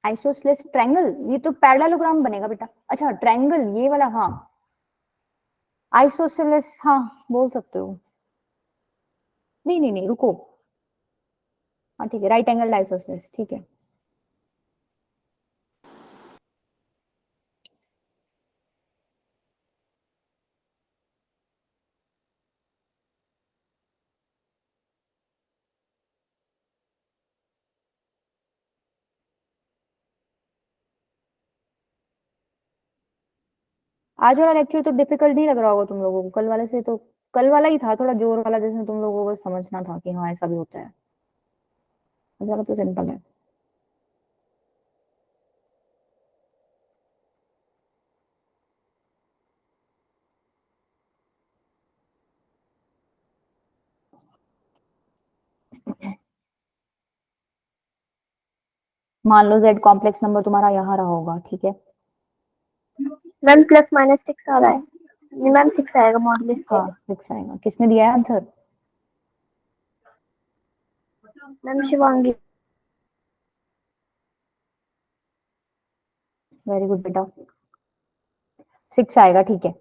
आइसोसेलेस ट्रायंगल, ये तो पैरेललोग्राम बनेगा बेटा। अच्छा ट्रायंगल ये वाला, हाँ आइसोसेलेस, हाँ बोल सकते हो। नहीं रुको, हाँ ठीक है, राइट एंगल आइसोसेलेस, ठीक है। आज वाला लेक्चर तो डिफिकल्ट नहीं लग रहा होगा तुम लोगों को, कल वाले से तो, कल वाला ही था थोड़ा जोर वाला, जिसमें तुम लोगों को समझना था कि हाँ ऐसा भी होता है। आज वाला तो सिंपल है। मान लो z कॉम्प्लेक्स नंबर तुम्हारा यहाँ रहा होगा, ठीक है। मैम प्लस माइनस 6 आ रहा है। नहीं मैम 6 आएगा मॉडुलस से। हाँ 6 आएगा। किसने दिया है answer? Ma'am Shivangi. Very good बेटा, 6 आएगा, ठीक है।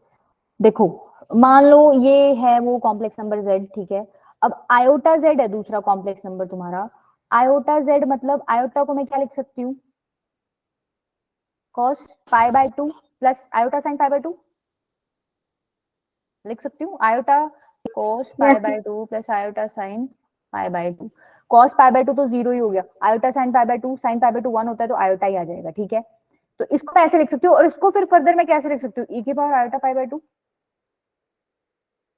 देखो, मान लो ये है वो कॉम्प्लेक्स नंबर z, ठीक है। अब आयोटा z है दूसरा कॉम्प्लेक्स नंबर तुम्हारा। आयोटा z मतलब आयोटा को मैं क्या लिख सकती हूँ? cos pi by 2 plus iota sine pi by 2 लिख सकती हूँ। Iota cos pi yes by 2 plus iota sine pi by 2। cos pi by 2 तो जीरो ही हो गया, iota sine pi by 2, sine pi by 2 1 होता है तो आयोटा ही आ जाएगा, ठीक है। तो इसको मैं ऐसे लिख सकती हूँ, और इसको फिर फर्दर मैं कैसे लिख सकती हूँ? e की power iota pi by 2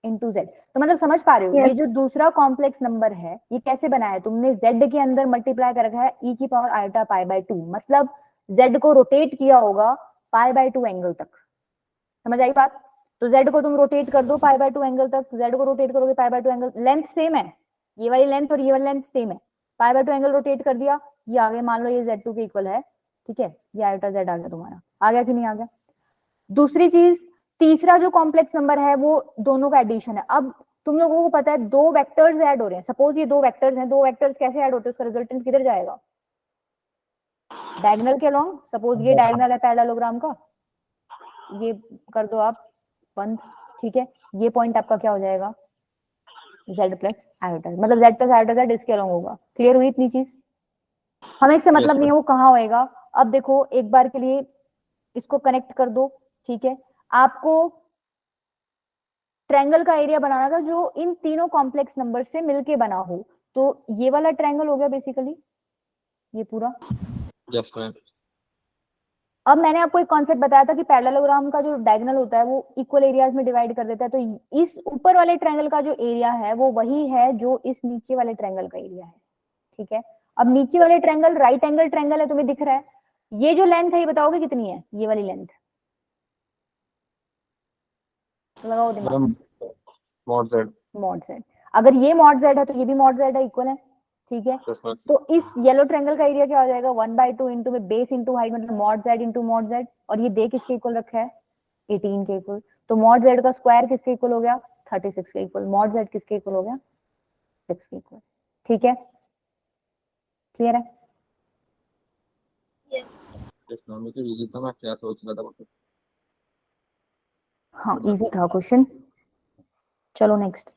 into Z. तो मतलब समझ पा रहे हो, ये यस जो दूसरा कॉम्प्लेक्स नंबर है ये कैसे बना है तुमने? z के अंदर मल्टीप्लाई कर रखा है e की पावर आयोटा पाई बाय 2, मतलब z को रोटेट किया होगा पाई बाय 2 एंगल तक। समझ आई बात? तो z को तुम रोटेट कर दो पाई बाय 2 एंगल तक, z को रोटेट करोगे पाई बाय 2 एंगल, लेंथ सेम है, ये वाली लेंथ और ये वाली लेंथ सेम है। पाई बाय 2 एंगल रोटेट कर दिया, ये आ गया, मान लो ये z2 के इक्वल है, ठीक है। ये आयोटा z आ गया तुम्हारा, आ गया कि नहीं आ गया? दूसरी चीज, तीसरा जो कॉम्प्लेक्स नंबर है वो दोनों का एडिशन है। अब तुम लोगों को पता है दो वेक्टर्स ऐड हो रहे हैं, सपोज ये दो वेक्टर्स हैं, दो वेक्टर्स कैसे ऐड होते हैं, उसका रिजल्टेंट किधर जाएगा? डायगोनल के अलोंग। सपोज ये डायगोनल है पैरेललोग्राम का, ये कर दो आप बंद, ठीक है। ये पॉइंट आपका क्या हो जाएगा? z प्लस आयोटा, मतलब z प्लस आयोटा z इसके अलोंग होगा। क्लियर हुई इतनी चीज? हमें इससे Yes, मतलब नहीं है ma'am. वो कहाँ होएगा। अब देखो एक बार के लिए इसको कनेक्ट कर दो, ठीक है। आपको ट्रायंगल का एरिया बनाना था जो इन तीनों कॉम्प्लेक्स नंबर से मिलके बना हो, तो ये वाला ट्रायंगल हो गया बेसिकली ये पूरा। Yes, ma'am. अब मैंने आपको एक कॉन्सेप्ट बताया था कि पैरेललोग्राम का जो डायगोनल होता है वो इक्वल एरियाज में डिवाइड कर देता है, तो इस ऊपर वाले ट्रायंगल का जो एरिया है वो वही है जो इस नीचे वाले ट्रायंगल का एरिया है, ठीक है। अब नीचे वाले ट्रायंगल राइट एंगल ट्रायंगल है, तुम्हें दिख रहा है। ये जो लेंथ है ये बताओगे कितनी है? ये वाली लेंथ लगाओ दिमाग। Ma'am, mod Z. Mod Z, अगर ये मॉड जेड है तो ये भी मॉड जेड है, इक्वल है, ठीक है। Yes, ma'am. तो इस येलो ट्रायंगल का एरिया क्या हो जाएगा? 1/2 इंटू में बेस इंटू हाइट, मतलब mod Z into mod Z, और ये दे किसके इक्वल रखा है? 18 के इक्वल। तो मॉड जेड का स्क्वायर किसके इक्वल हो गया? 36 के इक्वल। मॉड जेड किसके इक्वल हो गया? 6 के इक्वल, ठीक है। क्लियर है? Yes. Yes, ma'am. मुझे easy था, मैं क्या सोच रहा था मतलब. हाँ इजी था क्वेश्चन। चलो नेक्स्ट,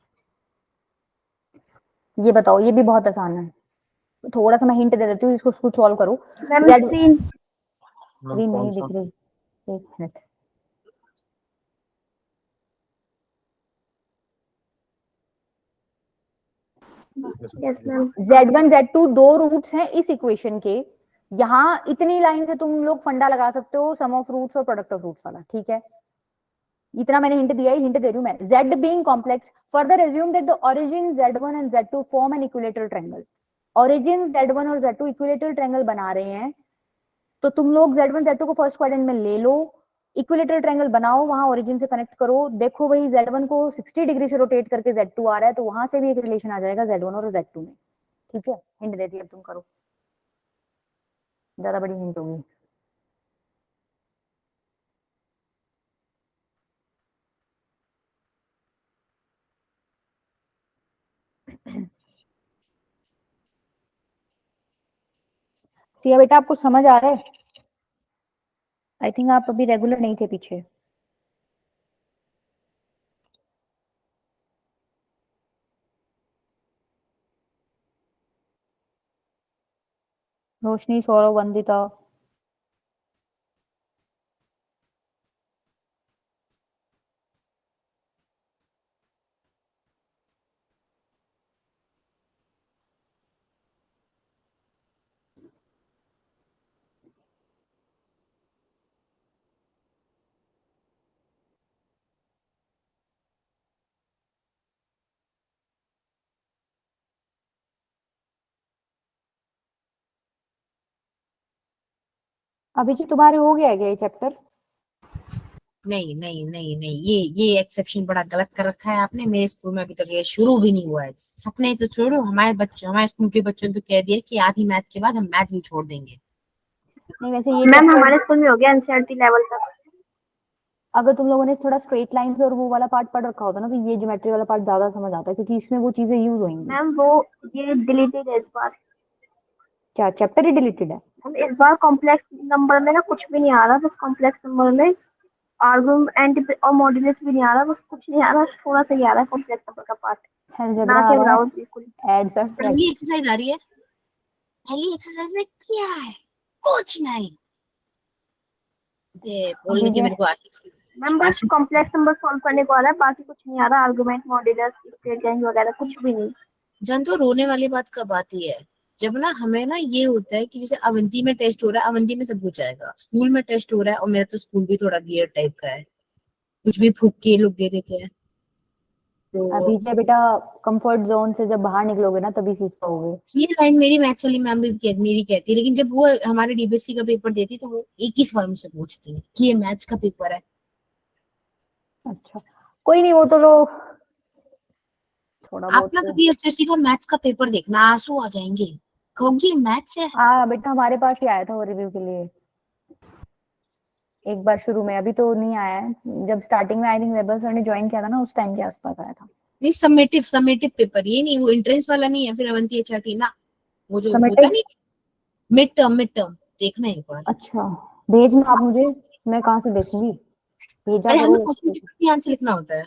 ये बताओ, ये भी बहुत आसान है, थोड़ा सा मैं हिंट दे देती हूँ, इसको इसको सॉल्व करो। Ma'am Z screen. Ma'am, screen कौन नहीं सा? दिख रही, एक minute. Yes, yes ma'am. Ma'am. Z1 Z2 दो रूट्स हैं इस इक्वेशन के। यहाँ इतनी लाइन से तुम लोग फंडा लगा सकते हो, सम ऑफ रूट्स और प्रोडक्ट ऑफ रूट्स वाला, ठीक है। इतना मैंने हिंट दिया ही, हिंट दे रही हूँ मैं। Z being complex, further assume that the origin Z1 and Z2 form an equilateral triangle. Origin Z1 और Z2 इक्विलेटरल ट्रायंगल बना रहे हैं, तो तुम लोग Z1 Z2 को फर्स्ट क्वाड्रेंट में ले लो, इक्विलेटरल ट्रायंगल बनाओ, वहां ओरिजिन से कनेक्ट करो, देखो वही Z1 को 60 डिग्री से रोटेट करके Z2 आ रहा है, तो वहां से भी एक रिलेशन आ जाएगा Z1 और Z2 में, ठीक है। हिंट दे दी, अब तुम करो, ज्यादा बड़ी हिंट होगी। सिया बेटा आपको समझ आ रहा है? आई थिंक आप अभी रेगुलर नहीं थे पीछे। रोशनी, सौरव, वंदिता, अभिजीत तुम्हारे हो गया है क्या ये चैप्टर? नहीं नहीं नहीं नहीं, ये एक्सेप्शन बड़ा गलत कर रखा है आपने। मेरे स्कूल में अभी तक ये शुरू भी नहीं हुआ है। सपने तो छोड़ो, हमारे बच्चों, हमारे स्कूल के बच्चों ने तो कह दिया कि आधी मैथ के बाद हम मैथ भी छोड़ देंगे। नहीं वैसे ये मैम चैप्टर हमारे स्कूल में हो गया एनसीईआरटी लेवल तक। अगर तुम लोगों ने थोड़ा स्ट्रेट लाइंस और वो वाला पार्ट पढ़ रखा होता ना तो ये ज्योमेट्री वाला पार्ट ज्यादा समझ आता है, क्योंकि इसमें वो चीजें यूज होंगी। मैम वो ये डिलीटेड है इस बार। क्या चैप्टर ही डिलीटेड है? हम इस बार कॉम्प्लेक्स नंबर में ना कुछ भी नहीं आ रहा, बस कॉम्प्लेक्स नंबर में आर्गुमेंट और मॉड्यूलस भी नहीं आ रहा, बस कुछ नहीं आ रहा, थोड़ा सा ही आ रहा है कॉम्प्लेक्स नंबर का पार्ट, ना अलजेब्रा आ के रहा है, बराबर बिल्कुल। ऐड सर पहली एक्सरसाइज आ रही है। पहली एक्सरसाइज में क्या है? कुछ नहीं। ये बोलने की अभी मेरे को आशीष मैम बस आशीष कॉम्प्लेक्स नंबर सॉल्व करने को आ रहा है, बाकी कुछ नहीं आ रहा, आर्गुमेंट मॉड्यूलस स्टेट रेंज वगैरह कुछ भी नहीं। जान, तो रोने वाली बात कब आती है? जब ना हमें ना ये होता है कि जैसे अवंती में टेस्ट हो रहा है, अवंती में सब कुछ आएगा, स्कूल में टेस्ट हो रहा है, और मेरा तो स्कूल भी थोड़ा वियर्ड टाइप का है, कुछ भी फूक के लोग दे देते हैं। तो अभी जो बेटा कंफर्ट जोन से जब बाहर निकलोगे ना तभी सीख पाओगे। ये लाइन मेरी मैथ्स वाली मैम भी मेरी कहती है, लेकिन जब वो हमारे डीबीएससी का पेपर देती तो वो एक ही सवाल मुझसे पूछती है कि ये मैथ्स का पेपर है। अच्छा कोई नहीं, वो तो लोग थोड़ा आप बहुत ना तो। कभी एसएससी का मैथ्स का पेपर देखना, आंसू आ जाएंगे, कहोगे मैथ्स है। हाँ बेटा हमारे पास ही आया था वो रिव्यू के लिए एक बार शुरू में, अभी तो नहीं आया है। जब स्टार्टिंग में आई थिंक वेबर सर ने ज्वाइन किया था ना उस टाइम के आसपास आया था। नहीं, समेटिव पेपर, ये नहीं, वो एंट्रेंस वाला नहीं है, फिर अवंती एचआरटी ना, वो जो होता समेटिव? नहीं, मिड टर्म देखना एक बार। अच्छा भेजना आप मुझे, मैं कहाँ से देखूंगी, भेजा अरे हमें करो। क्वेश्चन पेपर में आंसर लिखना होता है।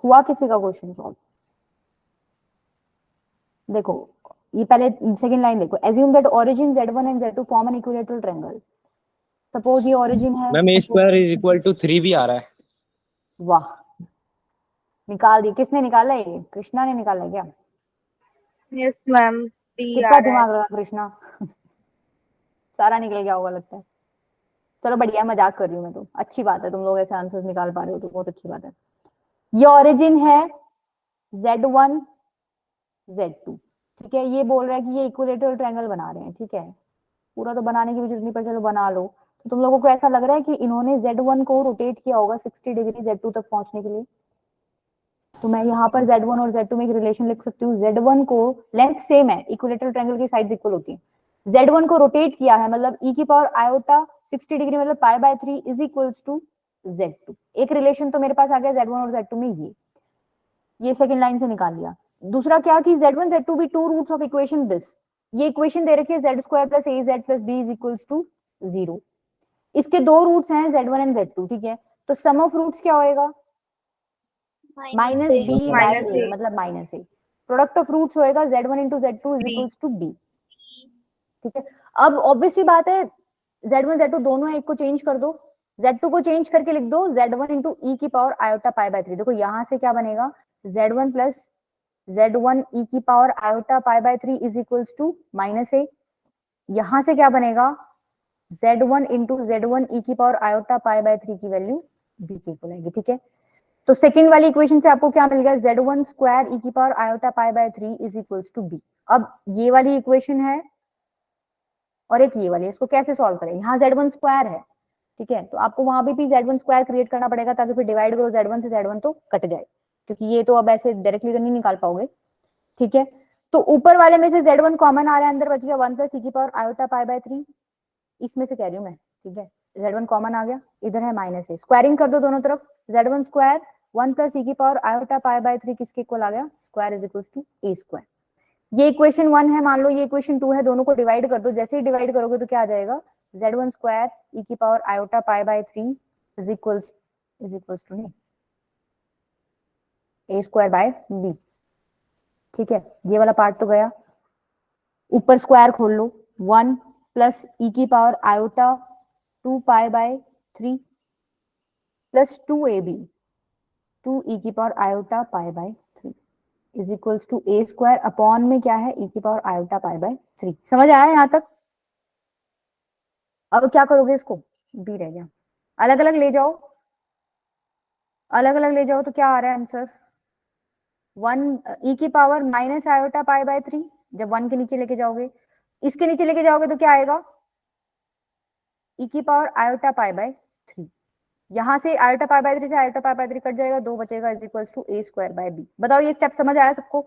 हुआ किसी का क्वेश्चन सॉल्व? देखो ये पहले सेकंड लाइन देखो, assume that origin z1 and z2 form an equilateral triangle. Suppose ये ओरिजिन है, ma'am A suppose- square is equal to 3 भी आ रहा है। वाह निकाल दी, किसने निकाला ये? कृष्णा ने निकाला क्या? यस मैम, डी आ कितना रहा है। दिमाग लगा कृष्णा सारा निकल गया होगा लगता है। चलो बढ़िया, मजाक कर रही हूँ मैं, तो अच्छी बात है तुम लोग ऐसे आंसर्स निकाल पा रहे हो तो बहुत अच्छी बात है। ये ओरिजिन है z1 z2, ठीक है, ये बोल रहा है कि ये इक्विलेटरल ट्रायंगल बना रहे हैं, ठीक है, पूरा तो बनाने की भी जरूरत नहीं पर चलो बना लो। तो तुम लोगों को ऐसा लग रहा है कि इन्होंने z1 को रोटेट किया होगा 60 डिग्री z2 तक पहुंचने के लिए। तो मैं यहाँ पर z1 और z2 में एक रिलेशन लिख सकती हूँ। z1 को लेंथ सेम है, इक्विलेटरल ट्रायंगल की साइड्स इक्वल होती है, z1 को रोटेट किया है मतलब e की पावर आयोटा 60 डिग्री मतलब pi by 3 is equals to z2। एक रिलेशन तो मेरे पास आ गया z1 और z2 में, ये सेकंड लाइन से निकाल लिया। दूसरा क्या कि z1 z2 be two roots of equation this, ये इक्वेशन दे रखी है z square plus a z plus b is equals to 0। इसके दो रूट्स हैं z1 एंड z2, ठीक है, तो सम ऑफ रूट्स क्या होएगा? Minus b by minus a a मतलब minus a. Product of roots होएगा z1 into z2 is b. Equals to b, ठीक है। अब ऑब्वियस सी बात है z1 z2 दोनों है, एक को चेंज कर दो, z2 को चेंज करके लिख दो z1 इंटू ई की पावर आयोटा पाई बाय 3। देखो यहाँ से क्या बनेगा, z1 प्लस z1 ई की power iota pi by 3 is equals to minus A. यहां से क्या बनेगा, z1 इंटू z1 ई की पावर आयोटा पाई बाय 3 की वैल्यू b की इक्वल आएगी, ठीक है। तो सेकंड वाली इक्वेशन से आपको क्या मिल गया, z1 स्क्वायर ई की power iota pi by 3 is equals to b। अब ये वाली इक्वेशन है और एक ये वाली, इसको कैसे सॉल्व करें, यहाँ z1 स्क्वायर है, ठीक है, तो आपको वहां भी z1 स्क्वायर क्रिएट करना पड़ेगा ताकि फिर डिवाइड करो z1 से z1 तो कट जाए, क्योंकि ये तो अब ऐसे डायरेक्टली तो नहीं निकाल पाओगे, ठीक है। तो ऊपर वाले में से z1 कॉमन आ रहा है, अंदर बच गया 1 प्लस ई की पावर आयोटा पाई बाय 3, इसमें से कह रही हूँ मैं, ठीक है, z1 कॉमन आ गया, इधर है माइनस ए, स्क्वायरिंग कर दो दोनों तरफ, z1 स्क्वायर 1 प्लस ई की पावर आयोटा पाई बाय 3 किसके इक्वल आ गया, square is equal to a square. ये इक्वेशन 1 है, मान लो ये इक्वेशन 2 है, दोनों को डिवाइड कर दो, जैसे ही डिवाइड करोगे तो क्या आ जाएगा, z1 स्क्वायर ई की power iota pi by 3 is equals to नहीं ए स्क्वायर बाय बी, ठीक है, ये वाला पार्ट तो गया। ऊपर स्क्वायर खोल लो, 1 प्लस ई की power iota 2 pi by 3 plus 2ab 2 e की power iota pi by 3 is equals to a square upon में क्या है ई की पावर आयोटा पाई बाय 3। समझ आया यहाँ तक? अब क्या करोगे, इसको बी रह गया, अलग अलग ले जाओ, अलग अलग ले जाओ तो क्या आ रहा है आंसर, 1 ई की power minus iota pi by 3, जब 1 के नीचे लेके जाओगे इसके नीचे लेके जाओगे तो क्या आएगा, e की पावर आयोटा पाई बाय 3। यहां से आयोटा पाई बाय 3 से आयोटा पाई बाय 3 कट जाएगा, 2 बचेगा, is equals to a square by b। बताओ ये स्टेप समझ आया सबको?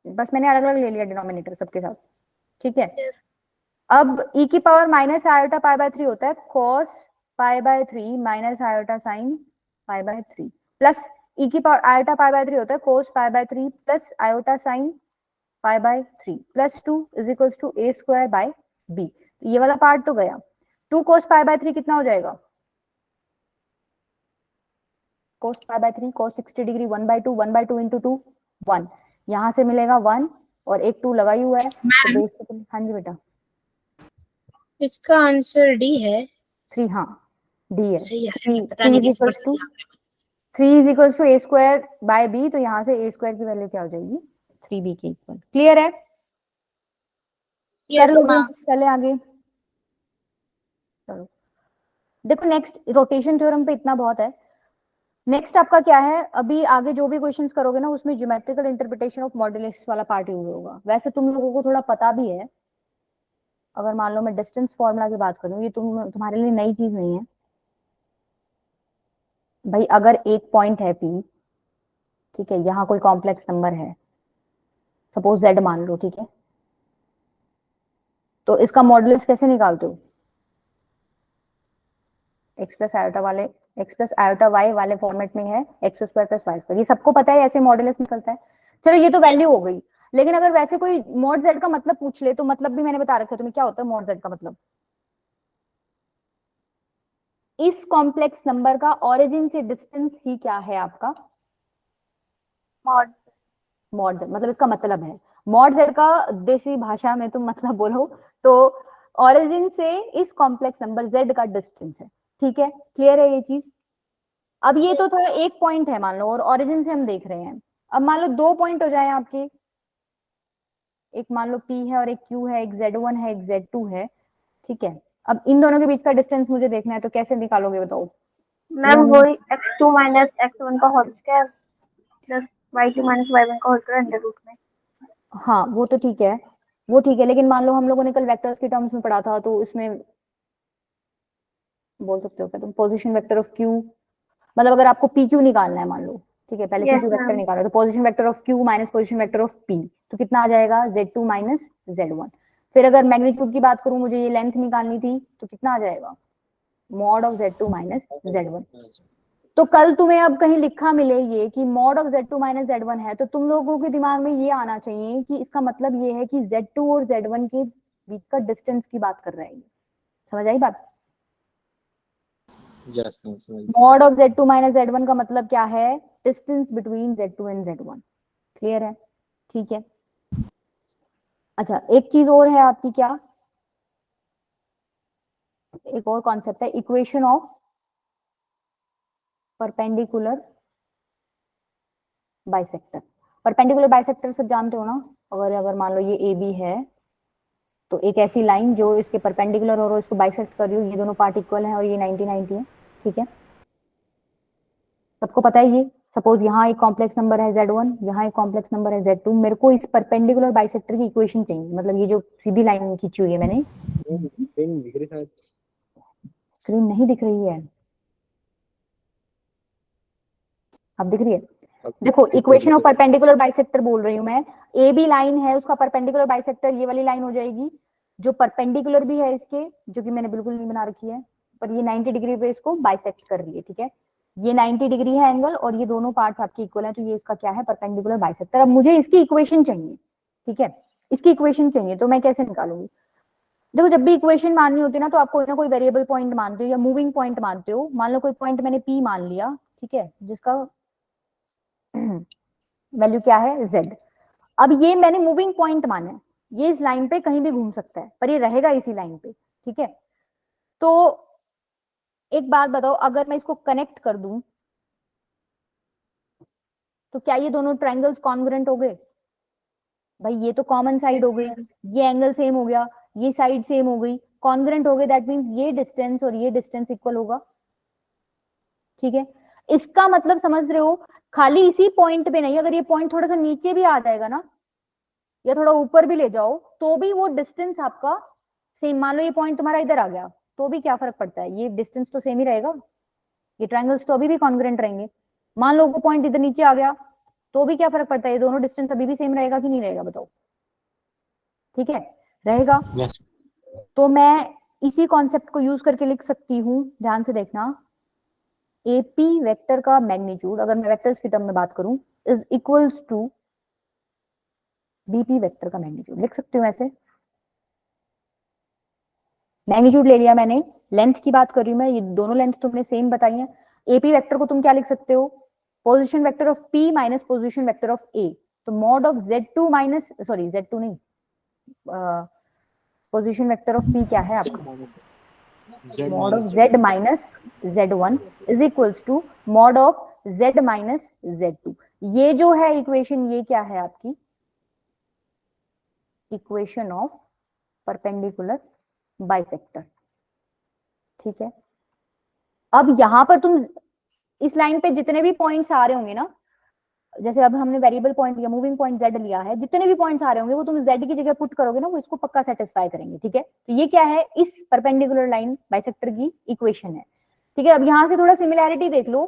बस मैंने अलग अलग ले लिया डिनोमिनेटर सबके साथ, ठीक है। Yes. अब e की power minus iota pi by 3 होता है cos pi by 3 minus iota sine pi by 3, plus e की पावर आयोटा पाई बाय 3 होता है cos pi by 3 plus iota sine pi by 3 plus 2 is equals to a square by b। ये वाला part तो गया। 2 cos pi by 3 कितना हो जाएगा, cos pi by 3 cos 60 degree 1/2 into 2 1, यहां से मिलेगा 1 और एक 2 लगा ही हुआ है तो मैम बेसिकली, हाँ जी बेटा, इसका आंसर डी है। 3, हाँ डी है। सही है, 3 पता नहीं इज कैसे इक्वल्स पढ़ टू लिया आपने। 3 is equals to a square by b, तो यहाँ से ए स्क्वायर की वैल्यू क्या हो जाएगी, 3b के इक्वल। क्लियर है? कर Yes, लोगे? ma'am. चले आगे, चलो देखो नेक्स्ट रोटेशन थ्योरम पे इतना बहुत है। नेक्स्ट आपका क्या है, अभी आगे जो भी क्वेश्चंस करोगे ना उसमें ज्योमेट्रिकल इंटरप्रिटेशन ऑफ मॉड्यूलस वाला पार्ट यूज होगा। वैसे तुम लोगों को थोड़ा पता भी है, अगर मान लो मैं डिस्टेंस फॉर्मूला की बात करूं, ये तुम्हारे लिए नई चीज नहीं है भाई। अगर एक पॉइंट है P, ठीक है, यहाँ कोई कॉम्प्लेक्स नंबर है, सपोज Z मान लो, ठीक है, तो इसका मॉडुलस कैसे निकालते हो, x प्लस आयोटा वाले, x प्लस आयोटा y वाले फॉर्मेट में है x square plus y square, ये सबको पता है ऐसे मॉडुलस निकलता है। चलो ये तो वैल्यू हो गई, लेकिन अगर वैसे कोई मॉड z का मतलब पूछ ले तो मतलब भी मैंने बता रखा है तुम्हें क्या होता है मॉड z का मतलब। इस कॉम्प्लेक्स नंबर का ओरिजिन से डिस्टेंस ही क्या है आपका, मॉड मॉड z, मतलब इसका मतलब है मॉड z का देसी भाषा में तुम मतलब बोलो तो ओरिजिन से इस कॉम्प्लेक्स नंबर z का डिस्टेंस है, ठीक है। क्लियर है ये चीज? अब ये तो था एक पॉइंट है मान लो, और ओरिजिन से हम देख रहे हैं। अब मान लो 2 पॉइंट हो जाए आपके, एक मान लो P है और एक Q है, एक Z1 है एक Z2 है, ठीक है। अब इन दोनों के बीच का डिस्टेंस मुझे देखना है, तो कैसे निकालोगे बताओ? मैम वही x2 माइनस x1 का whole square plus y2 minus y1 का होल स्क्वायर अंडर रूट में। हाँ वो तो ठीक है, वो ठीक है, लेकिन मान लो हम लोगों ने कल वेक्टर्स के टर्म्स में पढ़ा था, तो इसमें बोल सकते हो क्या तुम पोजीशन वेक्टर ऑफ Q, मतलब अगर आपको पी क्यू निकालना है मान लो, ठीक है, पहले P yes Q vector ma'am. निकालो, तो position vector of Q minus position vector of P, तो कितना आ जाएगा Z2 माइनस Z1। फिर अगर मैग्नीट्यूड की बात करूं, मुझे ये लेंथ निकालनी थी, तो कितना आ जाएगा mod of Z2 minus Z1। तो कल तुम्हें अब कहीं लिखा मिले ये कि mod of Z2 minus Z1 है, तो तुम लोगों के दिमाग में ये आना चाहिए कि इसका मतलब ये है कि Z2 और Z1 के बीच का डिस्टेंस की बात कर रहा है। समझ आई बात? Yes. Mod of Z2 minus Z1 का मतलब क्या है, distance between Z2 and Z1। Clear है? ठीक है। अच्छा एक चीज और है आपकी, क्या एक और कॉन्सेप्ट है, equation of perpendicular bisector. Perpendicular bisector सब जानते हो ना, अगर अगर मान लो ये ए बी है, तो एक ऐसी लाइन जो इसके परपेंडिकुलर और इसको बाइसेक्ट कर रही हो, ये दोनों पार्ट इक्वल है और ये 90-90 है, ठीक है, सबको पता है ये। सपोज यहाँ एक कॉम्प्लेक्स नंबर है Z1, यहाँ एक कॉम्प्लेक्स नंबर है Z2, मेरे को इस परपेंडिकुलर बाइसेक्टर की इक्वेशन चाहिए, मतलब ये जो सीधी लाइन खींची हुई है मैंने, स्क्रीन नहीं दिख रही है, अब दिख रही है? देखो इक्वेशन ऑफ परपेंडिकुलर बाइसेक्टर बोल रही हूँ मैं, ए बी लाइन है, उसका परपेंडिकुलर बाइसेक्टर ये वाली लाइन हो जाएगी, जो परपेंडिकुलर भी है इसके, जो कि मैंने बिल्कुल नहीं बना रखी है, पर ये 90 डिग्री पे इसको बाइसेक्ट कर रही है, ठीक है, ये 90 डिग्री है एंगल, और ये दोनों पार्ट्स आपके इक्वल है, तो ये इसका क्या है, परपेंडिकुलर बाइसेक्टर। अब मुझे इसकी इक्वेशन चाहिए, ठीक है, इसकी इक्वेशन चाहिए, तो मैं कैसे निकालूंगी? देखो जब भी इक्वेशन माननी होती है ना, तो आप कोई ना कोई वेरिएबल पॉइंट मानते हो या मूविंग पॉइंट मानते हो। मान लो कोई पॉइंट मैंने P मान लिया, ठीक है, जिसका वैल्यू क्या है Z। अब ये मैंने मूविंग पॉइंट माना है, ये इस लाइन पे कहीं भी घूम सकता है, पर ये रहेगा इसी लाइन पे, ठीक है। तो एक बात बताओ, अगर मैं इसको कनेक्ट कर दूं, तो क्या ये दोनों ट्रायंगल्स कॉन्ग्रुएंट हो गए? भाई ये तो कॉमन साइड हो Yes, गई, ma'am. ये एंगल सेम हो गया, ये साइड सेम हो गई, कॉन्ग्रुएंट हो गए, दैट मींस ये डिस्टेंस और ये डिस्टेंस इक्वल होगा, ठीक है। इसका मतलब समझ रहे हो, खाली इसी पॉइंट पे नहीं, अगर ये पॉइंट थोड़ा सा नीचे भी आ जाएगा ना, या थोड़ा ऊपर भी ले जाओ तो भी वो डिस्टेंस आपका सेम, मान लो ये पॉइंट तुम्हारा इधर आ गया तो भी क्या फर्क पड़ता है, ये डिस्टेंस तो सेम ही रहेगा, ये ट्रायंगल्स तो अभी भी कॉन्ग्रुएंट रहेंगे। मान लो वो पॉइंट इधर नीचे आ गया तो भी क्या फर्क पड़ता है, ये दोनों डिस्टेंस अभी भी सेम रहेगा कि नहीं रहेगा, बताओ। ठीक है, रहेगा। Yes. तो मैं इसी कॉन्सेप्ट को यूज करके लिख सकती हूँ, ध्यान से देखना, एपी वेक्टर का मैग्नीट्यूड, अगर मैं वेक्टर्स की टर्म में बात करूं, is equals to BP vector का मैग्नीट्यूड। लिख सकती हूँ ऐसे, मैग्नीट्यूड ले लिया मैंने, लेंथ की बात कर रही हूँ मैं, ये दोनों लेंथ तुमने सेम बताई है। एपी वेक्टर को तुम क्या लिख सकते हो, position vector of P minus position vector of A. तो mod of Z2 minus, sorry Z2 नहीं, पोजीशन वेक्टर ऑफ पी क्या है आपका, mod of Z minus Z1 is equals to mod of Z minus Z2। ये जो है equation, ये क्या है आपकी इक्वेशन ऑफ परपेंडिकुलर बाइसेक्टर। ठीक है, अब यहां पर तुम इस लाइन पे जितने भी पॉइंट्स आ रहे होंगे ना, जैसे अब हमने वेरिएबल पॉइंट या मूविंग पॉइंट Z लिया है, जितने भी पॉइंट्स आ रहे होंगे वो तुम Z की जगह पुट करोगे ना, वो इसको पक्का सेटिस्फाई करेंगे। ठीक है, तो ये क्या है, इस परपेंडिकुलर लाइन बाइसेक्टर की इक्वेशन है। ठीक है, अब यहां से थोड़ा सिमिलैरिटी देख लो,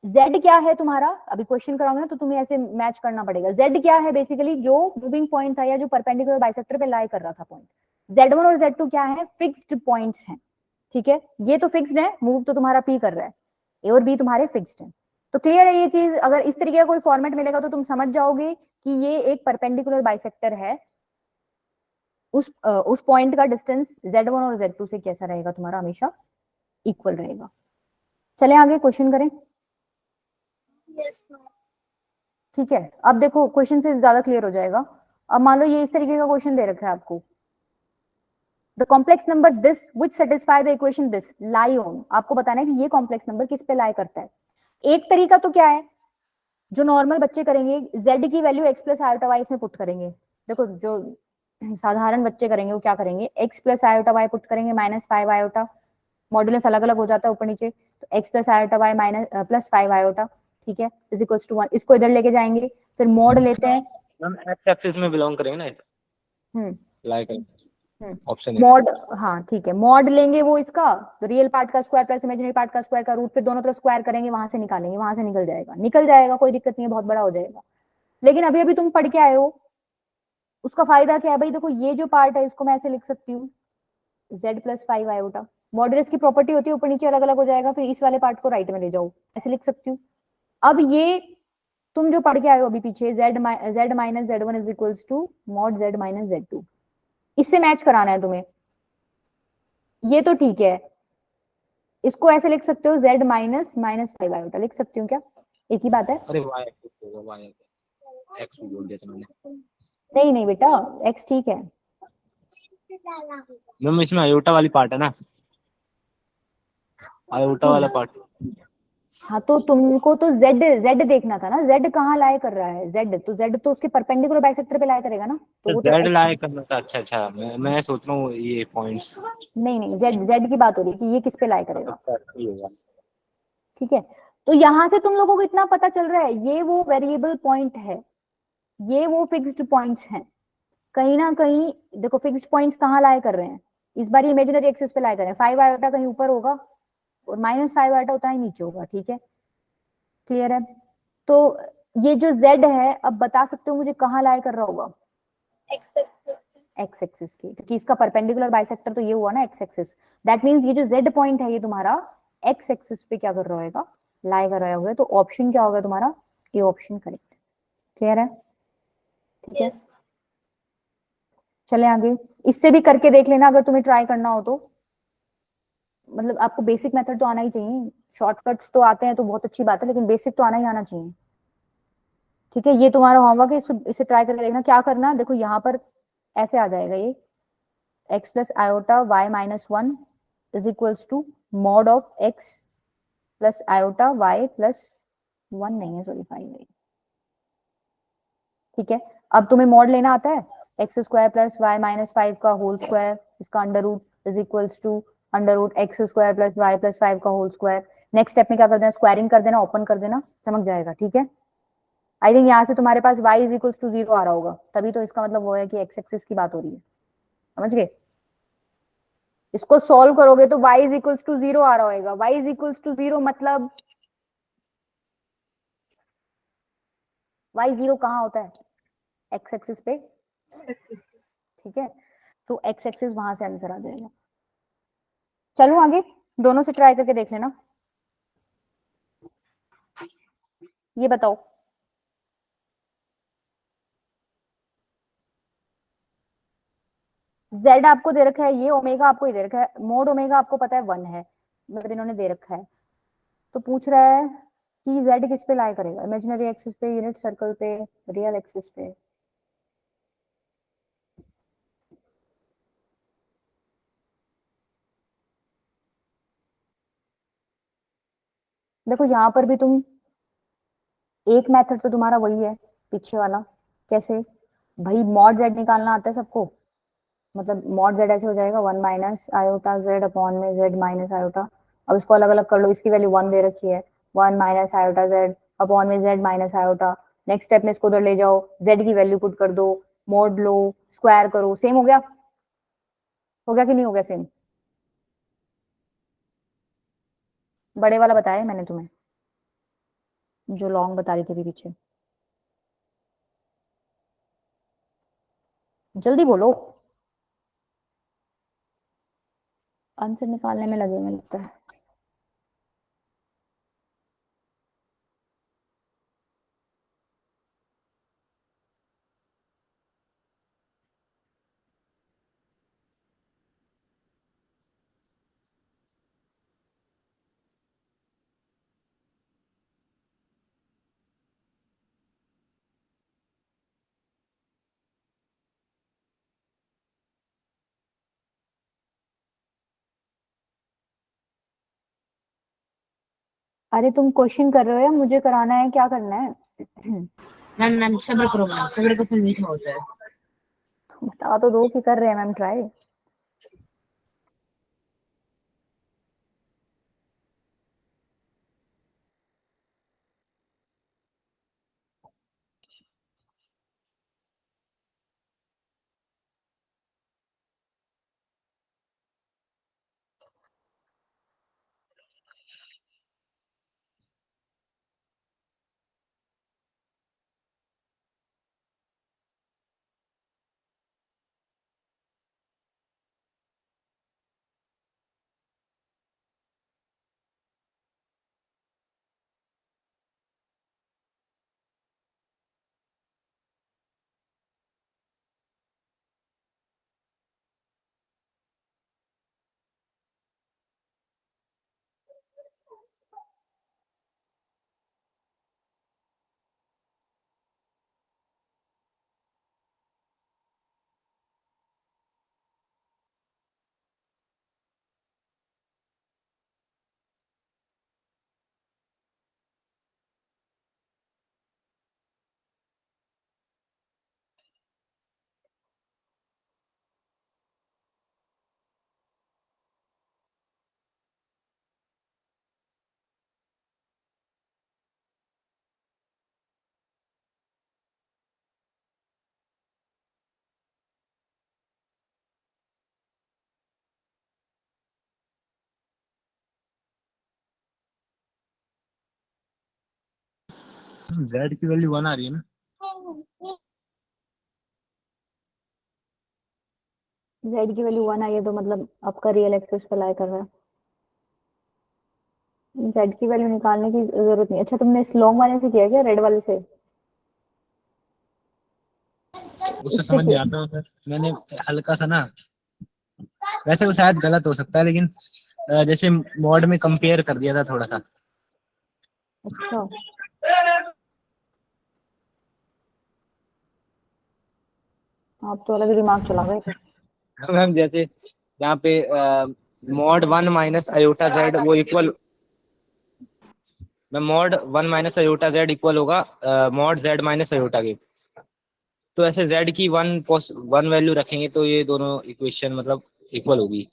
Z क्या है तुम्हारा, अभी क्वेश्चन कराऊंगा ना तो तुम्हें ऐसे मैच करना पड़ेगा। Z क्या है, बेसिकली जो मूविंग पॉइंट था या जो परपेंडिकुलर बाइसेक्टर पे लाई कर रहा था पॉइंट। Z1 और Z2 क्या है, फिक्स्ड पॉइंट्स हैं। ठीक है, ये तो फिक्स्ड है, मूव तो तुम्हारा P कर रहा है, A और B तुम्हारे फिक्स्ड है। तो क्लियर है ये चीज, अगर इस तरीके का कोई फॉर्मेट मिलेगा तो तुम समझ जाओगे कि ये एक परपेंडिकुलर बाइसेक्टर है। उस पॉइंट का डिस्टेंस Z1 और Z2 से कैसा रहेगा तुम्हारा, हमेशा इक्वल रहेगा। चले आगे क्वेश्चन करें। ठीक है, अब देखो क्वेश्चन से ज्यादा क्लियर हो जाएगा। अब मान लो ये इस तरीके का क्वेश्चन दे रखा है आपको, the complex number this which satisfy the equation this lie on, आपको बताना है कि ये कॉम्प्लेक्स नंबर किस पे लाई करता है। एक तरीका तो क्या है, जो नॉर्मल बच्चे करेंगे, Z की value x plus iota y इसमें पुट करेंगे। देखो जो साधारण बच्चे करेंगे वो क्या करेंगे, x plus iota y put करेंगे माइनस 5 आयोटा, मॉड्यूलस अलग अलग हो जाता है ऊपर नीचे, तो x plus iota y minus plus 5 iota, ठीक है, इज इक्वल्स टू 1। इसको इधर लेके जाएंगे, फिर मॉड लेते हैं, मैम एक्स एक्सिस में बिलोंग करेंगे ना, Like option मॉड, X. हाँ ठीक है, मॉड लेंगे वो इसका, तो रियल पार्ट का स्क्वायर प्लस इमेजिनरी पार्ट का स्क्वायर का रूट, फिर दोनों तरफ स्क्वायर करेंगे, वहां से निकालेंगे, वहां से निकल जाएगा, कोई दिक्कत नहीं है, बहुत बड़ा हो जाएगा। लेकिन अभी अभी तुम पढ़ के आए हो, उसका फायदा क्या है भाई, देखो ये जो पार्ट है इसको मैं ऐसे लिख सकती हूँ Z प्लस 5 आयोटा, मॉडुलस की प्रॉपर्टी होती है ऊपर नीचे अलग अलग हो जाएगा, फिर इस वाले पार्ट को राइट में ले जाओ, ऐसे लिख सकती हूँ। अब ये तुम जो पढ़ के आए हो अभी पीछे, Z minus Z1 is equals to mod Z minus Z2, इससे मैच कराना है तुम्हें। ये तो ठीक है, इसको ऐसे लिख सकते हो Z माइनस 5 आयोटा, लिख सकती हूँ क्या, एक ही बात है। अरे y एक्सिस होगा, y एक्सिस x भी बोल दिया था मैंने। नहीं नहीं बेटा, X ठीक है। मैम इसमें आयोटा वाली पार्ट है ना, आयोटा वाला पार्ट। हाँ तो तुमको तो Z देखना था ना, Z कहाँ लाए कर रहा है, Z तो उसके परपेंडिकुलर बाइसेक्टर पे लाए करेगा ना, तो वो तो जेड X, लाए करना था। अच्छा अच्छा, मैं सोच रहा हूँ ये पॉइंट्स नहीं Z की बात हो रही है कि ये किस पे लाए करेगा। होगा। ठीक है, तो यहां से तुम लोगों को इतना पता चल रहा है, ये वो वेरिएबल पॉइंट है, ये वो फिक्स्ड पॉइंट्स हैं। कहीं ना कहीं देखो फिक्स्ड पॉइंट्स कहाँ लाए कर रहे हैं, इस बार इमेजिनरी एक्सिस पे लाए कर रहे हैं। 5 आयोटा कहीं ऊपर होगा और माइनस 5 आयोटा उतना ही नीचे होगा। ठीक है, क्लियर है। तो ये जो Z है, अब बता सकते हो मुझे कहाँ लाए कर रहा होगा, एक्स एक्सिस की, क्योंकि इसका परपेंडिकुलर बाइसेक्टर तो ये हुआ ना एक्स एक्सिस। दैट मींस ये जो Z पॉइंट है ये तुम्हारा एक्स एक्सिस पे क्या कर रहा होगा, लाई कर रहा होगा। तो ऑप्शन क्या होगा तुम्हारा, ये ऑप्शन करेक्ट। क्लियर है, ठीक है। चले आगे, इससे भी करके देख लेना अगर तुम्हें ट्राई करना हो तो, मतलब आपको बेसिक मेथड तो आना ही चाहिए, शॉर्टकट्स तो आते हैं तो बहुत अच्छी बात है, लेकिन बेसिक तो आना ही आना चाहिए। ठीक है, ये तुम्हारा होमवर्क है, इसे ट्राई करके देखना। क्या करना, देखो यहाँ पर ऐसे आ जाएगा ये x plus iota y minus 1 is equals to mod of x plus iota y plus 1 नहीं है, सॉरी 5 है। ठीक है, अब तुम्हें मॉड लेना आता है, x square plus y minus 5 का होल स्क्वायर, इसका under root is equals to under root x square plus y plus 5 का होल स्क्वायर। नेक्स्ट स्टेप में क्या कर देना, स्क्वायरिंग कर देना, ओपन कर देना, चमक जाएगा। ठीक है, आई थिंक यहाँ से तुम्हारे पास y इज इक्वल्स टू 0 आ रहा होगा, तभी तो इसका मतलब वो है कि x एक्सिस की बात हो रही है, समझ गए। इसको सॉल्व करोगे तो y इज इक्वल्स टू 0 आ रहा होगा, y इज इक्वल्स टू 0 मतलब y 0 कहाँ होता है, x एक्सिस पे, ठीक है, तो x एक्सिस वहां से आंसर आ जाएगा। चलो आगे दोनों से ट्राई करके देख लेना। ये बताओ, z आपको दे रखा है, ये ओमेगा आपको दे रखा है, मोड ओमेगा आपको पता है 1 है, मतलब इन्होंने दे रखा है, तो पूछ रहा है कि z किस पे लाई करेगा, इमेजिनरी एक्सिस पे, यूनिट सर्कल पे, रियल एक्सिस पे। देखो यहाँ पर भी तुम, एक मेथड तो तुम्हारा वही है पीछे वाला, कैसे भाई, मॉड z निकालना आता है सबको, मतलब मॉड z ऐसे हो जाएगा 1 माइनस आयोटा z अपॉन में z माइनस आयोटा। अब इसको अलग अलग कर लो, इसकी वैल्यू 1 दे रखी है, 1 माइनस आयोटा z अपॉन में z minus iota. Next step में इसको उधर ले जाओ, z की वैल्यू पुट कर दो, मॉड लो, स्क्वायर करो, सेम हो गया, हो गया कि नहीं हो गया सेम। बड़े वाला बताया मैंने तुम्हें, जो लॉन्ग बता रही थी अभी पीछे, जल्दी बोलो, आंसर निकालने में लगे मुझे लगता है। अरे तुम क्वेश्चन कर रहे हो या मुझे कराना है, क्या करना है? मैम मैम सब्र करो मैम, सब्र का फल मीठा होता है। बता तो दो कि कर रहे हैं मैम ट्राई। z की वैल्यू 1 आ रही है ना। z की वैल्यू 1 आई है तो मतलब आपका रियल एक्सिस पे लाई कर रहा है, z की वैल्यू निकालने की जरूरत नहीं। अच्छा तुमने इस लॉन्ग वाले से किया क्या, रेड वाले से? उससे इससे समझ नहीं किया? आता सर, मैंने हल्का सा ना, वैसे वो शायद गलत हो सकता है, लेकिन जैसे मॉड में कंपेयर कर दिया था थोड़ा सा। अच्छा आप तो अलग दिमाग चला गए थे। मैम जैसे यहाँ पे मॉड 1 माइनस अयोटा जेड वो equal, mod 1 minus iota Z equal होगा मॉड जेड माइनस अयोटा के। तो ऐसे जेड की 1 वैल्यू रखेंगे तो ये दोनों इक्वेशन मतलब इक्वल होगी।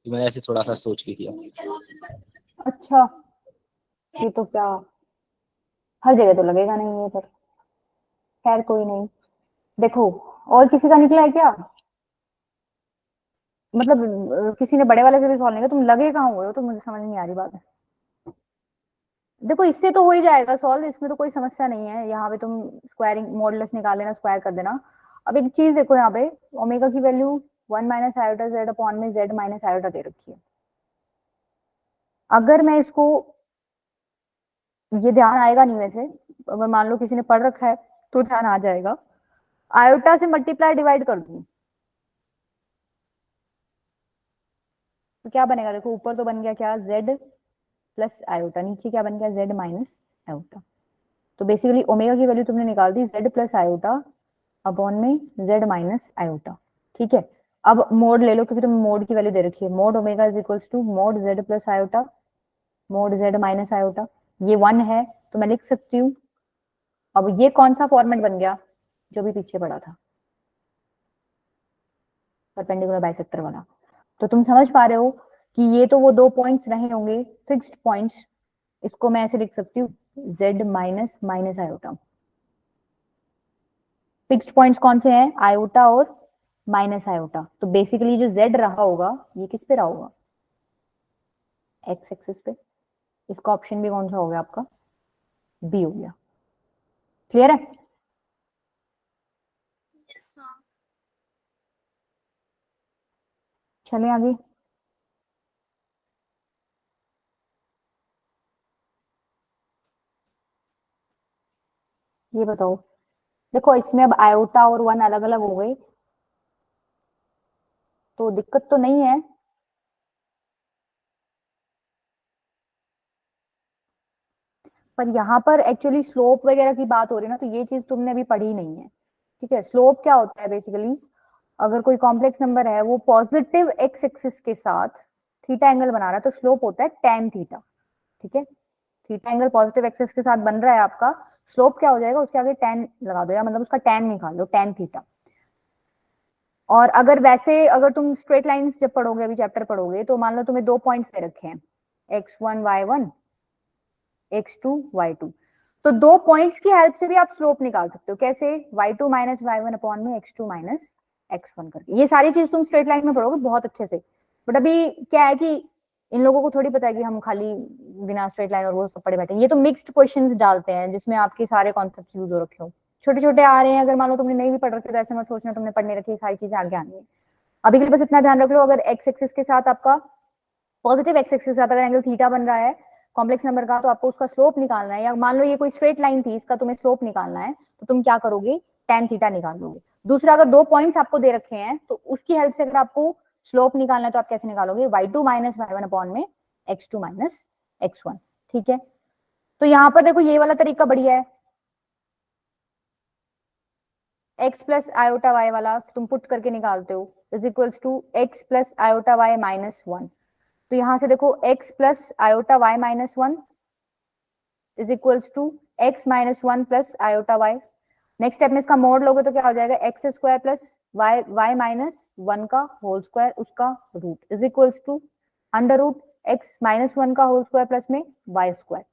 तो मैंने ऐसे थोड़ा सा सोच के किया। अच्छा ये तो क्या, हर जगह तो लगेगा नहीं ये पर। खैर कोई नहीं। देखो और किसी का निकला है क्या? मतलब किसी ने बड़े वाले से भी सॉल्व नहीं किया, तुम लगे कहाँ हुए हो? तो मुझे समझ नहीं आ रही बात है। देखो इससे तो हो ही जाएगा सॉल्व, इसमें तो कोई समस्या नहीं है। यहाँ पे तुम स्क्वायरिंग मॉडुलस निकाल लेना, स्क्वायर कर देना। अब एक चीज देखो यहाँ पे, ओमेगा की value 1 minus iota Z upon में जेड माइनस आयोटा दे रखी है। अगर मैं इसको, ये ध्यान आएगा नहीं वैसे, अगर मान लो किसी ने पढ़ रखा है तो ध्यान आ जाएगा, आयोटा से मल्टीप्लाई डिवाइड कर दूं तो क्या बनेगा? देखो ऊपर तो बन गया क्या, जेड प्लस आयोटा, नीचे क्या बन गया, जेड माइनस आयोटा। तो बेसिकली ओमेगा की वैल्यू तुमने निकाल the Z plus iota upon में जेड माइनस आयोटा। ठीक है, अब मोड ले लो क्योंकि तुम्हें मोड की वैल्यू दे रखी है। Mod omega is equals to mod z plus iota mod z minus iota. ये 1 है तो मैं लिख सकती हूँ। अब ये कौन सा फॉर्मेट बन गया जो भी पीछे पड़ा था, परपेंडिकुलर बाइसेक्टर वाला। तो तुम समझ पा रहे हो कि ये तो वो दो पॉइंट्स रहे होंगे फिक्स्ड पॉइंट्स। इसको मैं ऐसे लिख सकती हूँ Z minus minus iota. Fixed points कौन से हैं, आयोटा और माइनस आयोटा। तो बेसिकली जो जेड रहा होगा ये किस पे रहा होगा, एक्स एक्सिस पे। इसका ऑप्शन भी कौन सा हो गया आपका, बी हो गया। क्लियर है? Yes, ma'am. चलिए आगे। ये बताओ, देखो इसमें अब आयोटा और 1 अलग अलग हो गए तो दिक्कत तो नहीं है। पर यहाँ पर एक्चुअली स्लोप वगैरह की बात हो रही है ना, तो ये चीज तुमने अभी पढ़ी नहीं है। ठीक है, स्लोप क्या होता है बेसिकली, अगर कोई कॉम्प्लेक्स नंबर है वो पॉजिटिव एक्स एक्सिस के साथ थीटा एंगल बना रहा है तो स्लोप होता है tan थीटा। ठीक है, थीटा एंगल पॉजिटिव एक्सिस के साथ बन रहा है आपका, स्लोप क्या हो जाएगा, उसके आगे tan लगा दो, या मतलब उसका tan निकाल लो, tan थीटा। और अगर वैसे अगर तुम स्ट्रेट लाइंस जब पढ़ोगे, अभी चैप्टर पढ़ोगे, तो मान लो तुम्हें दो पॉइंट्स दे रखे हैं x1 y1 x2 y2। तो दो पॉइंट्स की हेल्प से भी आप स्लोप निकाल सकते हो। कैसे, y2 माइनस y1 अपॉन में x2 माइनस x1 करके। ये सारी चीज तुम स्ट्रेट लाइन में पढ़ोगे बहुत अच्छे से। बट अभी क्या है कि इन लोगों को थोड़ी पता है कि हम खाली बिना स्ट्रेट लाइन और वो सब पढ़े बैठे हैं। ये तो मिक्स्ड क्वेश्चंस डालते हैं जिसमें आपके सारे कॉन्सेप्ट यूज हो रखे हो, छोटे छोटे आ रहे हैं। अगर मान लो तुमने नहीं भी पढ़ रखे तो ऐसे मत सोचना तुमने पढ़ने रखी सारी चीजें आगे आनी है। अभी के लिए बस इतना ध्यान रख लो, अगर एक्स एक्सिस के साथ आपका पॉजिटिव एक्स एक्सिस के साथ अगर एंगल थीटा बन रहा है कॉम्प्लेक्स नंबर का, तो आपको उसका स्लोप निकालना है। या मान लो ये कोई स्ट्रेट लाइन थी, इसका तुम्हें स्लोप निकालना है, तो तुम क्या करोगे, tan थीटा निकाल लोगे। दूसरा, अगर दो पॉइंट्स आपको दे रखे हैं तो उसकी हेल्प से अगर आपको स्लोप निकालना है तो आप कैसे निकालोगे, y2 माइनस y1 अपॉन में x2 माइनस x1। ठीक है, तो यहाँ पर देखो ये वाला तरीका बढ़िया है, x प्लस आयोटा y वाला तुम पुट करके निकालते हो is equals to x plus iota y minus 1। तो यहां से देखो x plus iota y minus 1 is equals to x minus 1 plus iota y। Next step में इसका मोड लोगे तो क्या हो जाएगा, x square plus y minus 1 का होल स्क्वायर उसका root is equals to under root x minus 1 का होल स्क्वायर प्लस में वाई स्क्वायर।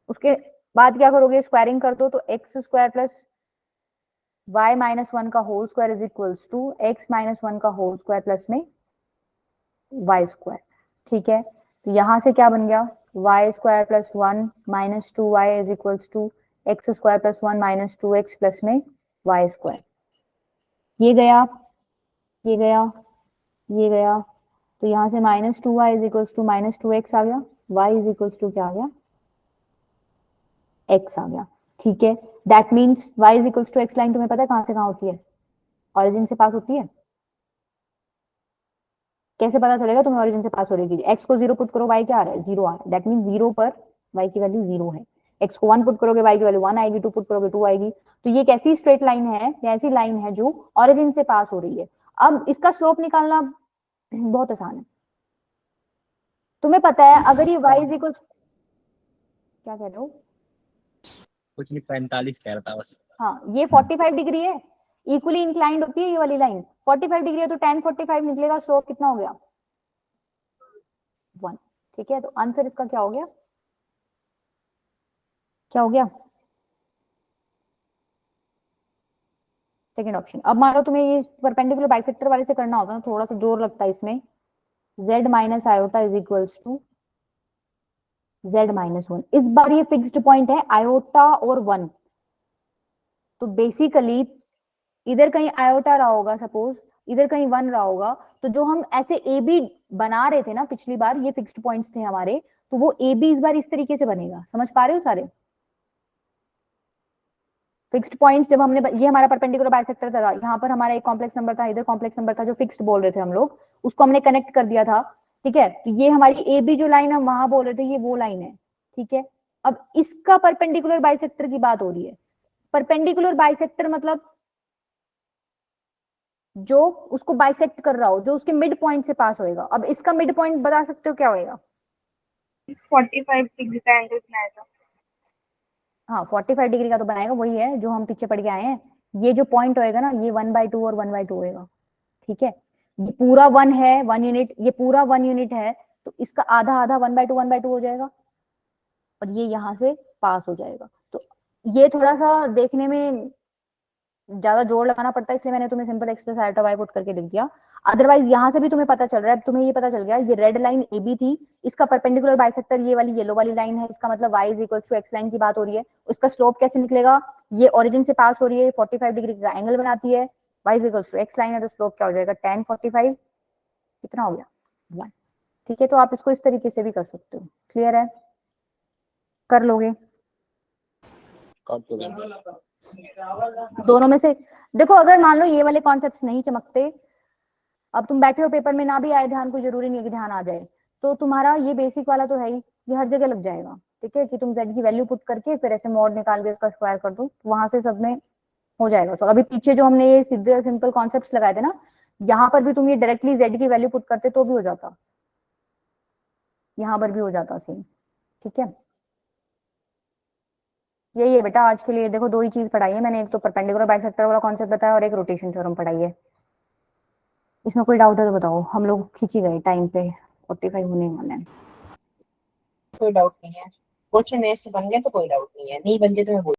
उसके बाद क्या करोगे, स्क्वायरिंग कर दो तो x square plus y minus 1 का whole square is equals to x minus 1 का होल स्क्वायर प्लस में वाई स्क्वायर। ठीक है, तो यहां से क्या बन गया, y square plus 1 minus 2y is equals to x square plus 1 minus 2x plus में वाई स्क्वायर। ये गया, ये गया, ये गया, तो यहां से minus 2y is equals to minus 2x आ गया, y इज इक्वल्स टू क्या आ गया, x आ गया। ठीक है, that means y is equals to x line तुम्हें पता है कहां से कहां होती है, ऑरिजिन से पास होती है। कैसे पता चलेगा तुम्हें ओरिजिन से पास हो रही है, एक्स को 0 पुट करो, y क्या आ रहा है, 0 आ रहा है, दैट मीन 0 पर y की वैल्यू 0 है। एक्स को 1 पुट करोगे y की वैल्यू 1 आएगी, 2 पुट करोगे 2 आएगी। तो ये एक ऐसी स्ट्रेट लाइन है या ऐसी लाइन है जो ओरिजिन से पास हो रही है। अब इसका स्लोप निकालना बहुत आसान है। तुम्हें पता है अगर ये y इज इक्वल, क्या कह रहे हो, कुछ नहीं, 45 कह रहा था बस। हाँ ये 45 डिग्री है, इक्वली इंक्लाइंड होती है ये वाली लाइन, 45 डिग्री है तो tan 45 निकलेगा, स्लोप कितना हो गया, 1। ठीक है, तो आंसर इसका क्या हो गया, क्या हो गया, सेकंड ऑप्शन। अब मान लो तुम्हें ये परपेंडिकुलर बाइसेक्टर वाले से करना होता है ना, थोड़ा सा जोर लगता है इसमें। z minus iota is equals to z minus 1। इस बार ये फिक्स्ड पॉइंट है आयोटा और 1, तो बेसिकली इधर कहीं आयोटा रहा होगा, सपोज इधर कहीं 1 रहा होगा, तो जो हम ऐसे ए बी बना रहे थे ना पिछली बार, ये फिक्स्ड पॉइंट्स थे हमारे, तो वो ए बी इस बार इस तरीके से बनेगा। समझ पा रहे हो सारे फिक्स्ड पॉइंट्स? जब हमने ये हमारा परपेंडिकुलर बाइसेक्टर था, यहाँ पर हमारा एक कॉम्प्लेक्स नंबर था, इधर कॉम्प्लेक्स नंबर था, जो फिक्स्ड बोल रहे थे हम लोग, उसको हमने कनेक्ट कर दिया था। ठीक है, तो ये हमारी ए बी जो लाइन हम वहां बोल रहे थे, ये वो लाइन है। ठीक है, अब इसका परपेंडिकुलर बाइसेक्टर की बात हो रही है। परपेंडिकुलर बाइसेक्टर मतलब जो उसको बाइसेक्ट कर रहा हो, जो उसके मिड पॉइंट से पास होएगा। अब इसका मिड पॉइंट बता सकते हो क्या होएगा? 45 डिग्री का एंगल बनाया था। हाँ, 45 डिग्री का तो बनाएगा, वही है जो हम पीछे पढ़ के आए हैं। ये जो पॉइंट होएगा ना, ये 1/2 और 1/2 होएगा। ठीक है, ये पूरा 1 है, 1 यूनिट, ये पूरा 1 यूनिट है, तो इसका आधा आधा 1/2 हो जाएगा, और ये यहाँ से पास हो जाएगा। तो ये थोड़ा सा देखने में ज्यादा जोर लगाना पड़ता है, इसलिए मैंने तुम्हें simple express iota y put करके लिख दिया। अदरवाइज यहाँ से भी तुम्हें पता चल रहा है, तुम्हें ये पता चल गया, ये रेड लाइन ए बी थी, इसका परपेंडिकुलर बाइसेक्टर ये वाली येलो वाली लाइन है, इसका मतलब y is equal to x line की बात हो रही है। उसका स्लोप कैसे निकलेगा? ये ओरिजिन से पास हो रही है, 45 डिग्री का एंगल बनाती है, y is equal to x line है, तो स्लोप क्या हो जाएगा? tan 45, कितना हो गया 1। ठीक है, तो आप इसको इस तरीके से भी कर सकते हो। क्लियर है? कर लोगे? काट दो। दोनों में से देखो, अगर मान लो ये वाले कॉन्सेप्ट्स नहीं चमकते, अब तुम बैठे हो पेपर में ना भी आए ध्यान, कोई जरूरी नहीं है कि ध्यान आ जाए, तो तुम्हारा ये बेसिक वाला तो है ही, ये हर जगह लग जाएगा। ठीक है, कि तुम z की वैल्यू पुट करके फिर ऐसे मॉड निकाल के उसका स्क्वायर कर दो, वहां से सब में हो जाएगा। तो अभी पीछे जो हमने ये सीधे सिंपल कॉन्सेप्ट्स लगाए थे ना, यहाँ पर भी तुम ये डायरेक्टली z की वैल्यू पुट करते तो भी हो जाता, यहाँ पर भी हो जाता सेम। ठीक है, यही है बेटा आज के लिए। देखो, दो ही चीज पढ़ाई है मैंने, एक तो परपेंडिकुलर बाइसेक्टर वाला कॉन्सेप्ट बताया और एक रोटेशन थ्योरम पढ़ाई है। इसमें कोई डाउट है तो बताओ, हम लोग खींच ही गए टाइम पे, 45 होने वाले हैं। कोई डाउट नहीं है, क्वेश्चन मेरे से बन गया तो कोई डाउट नहीं है, नहीं बन गया तो मैं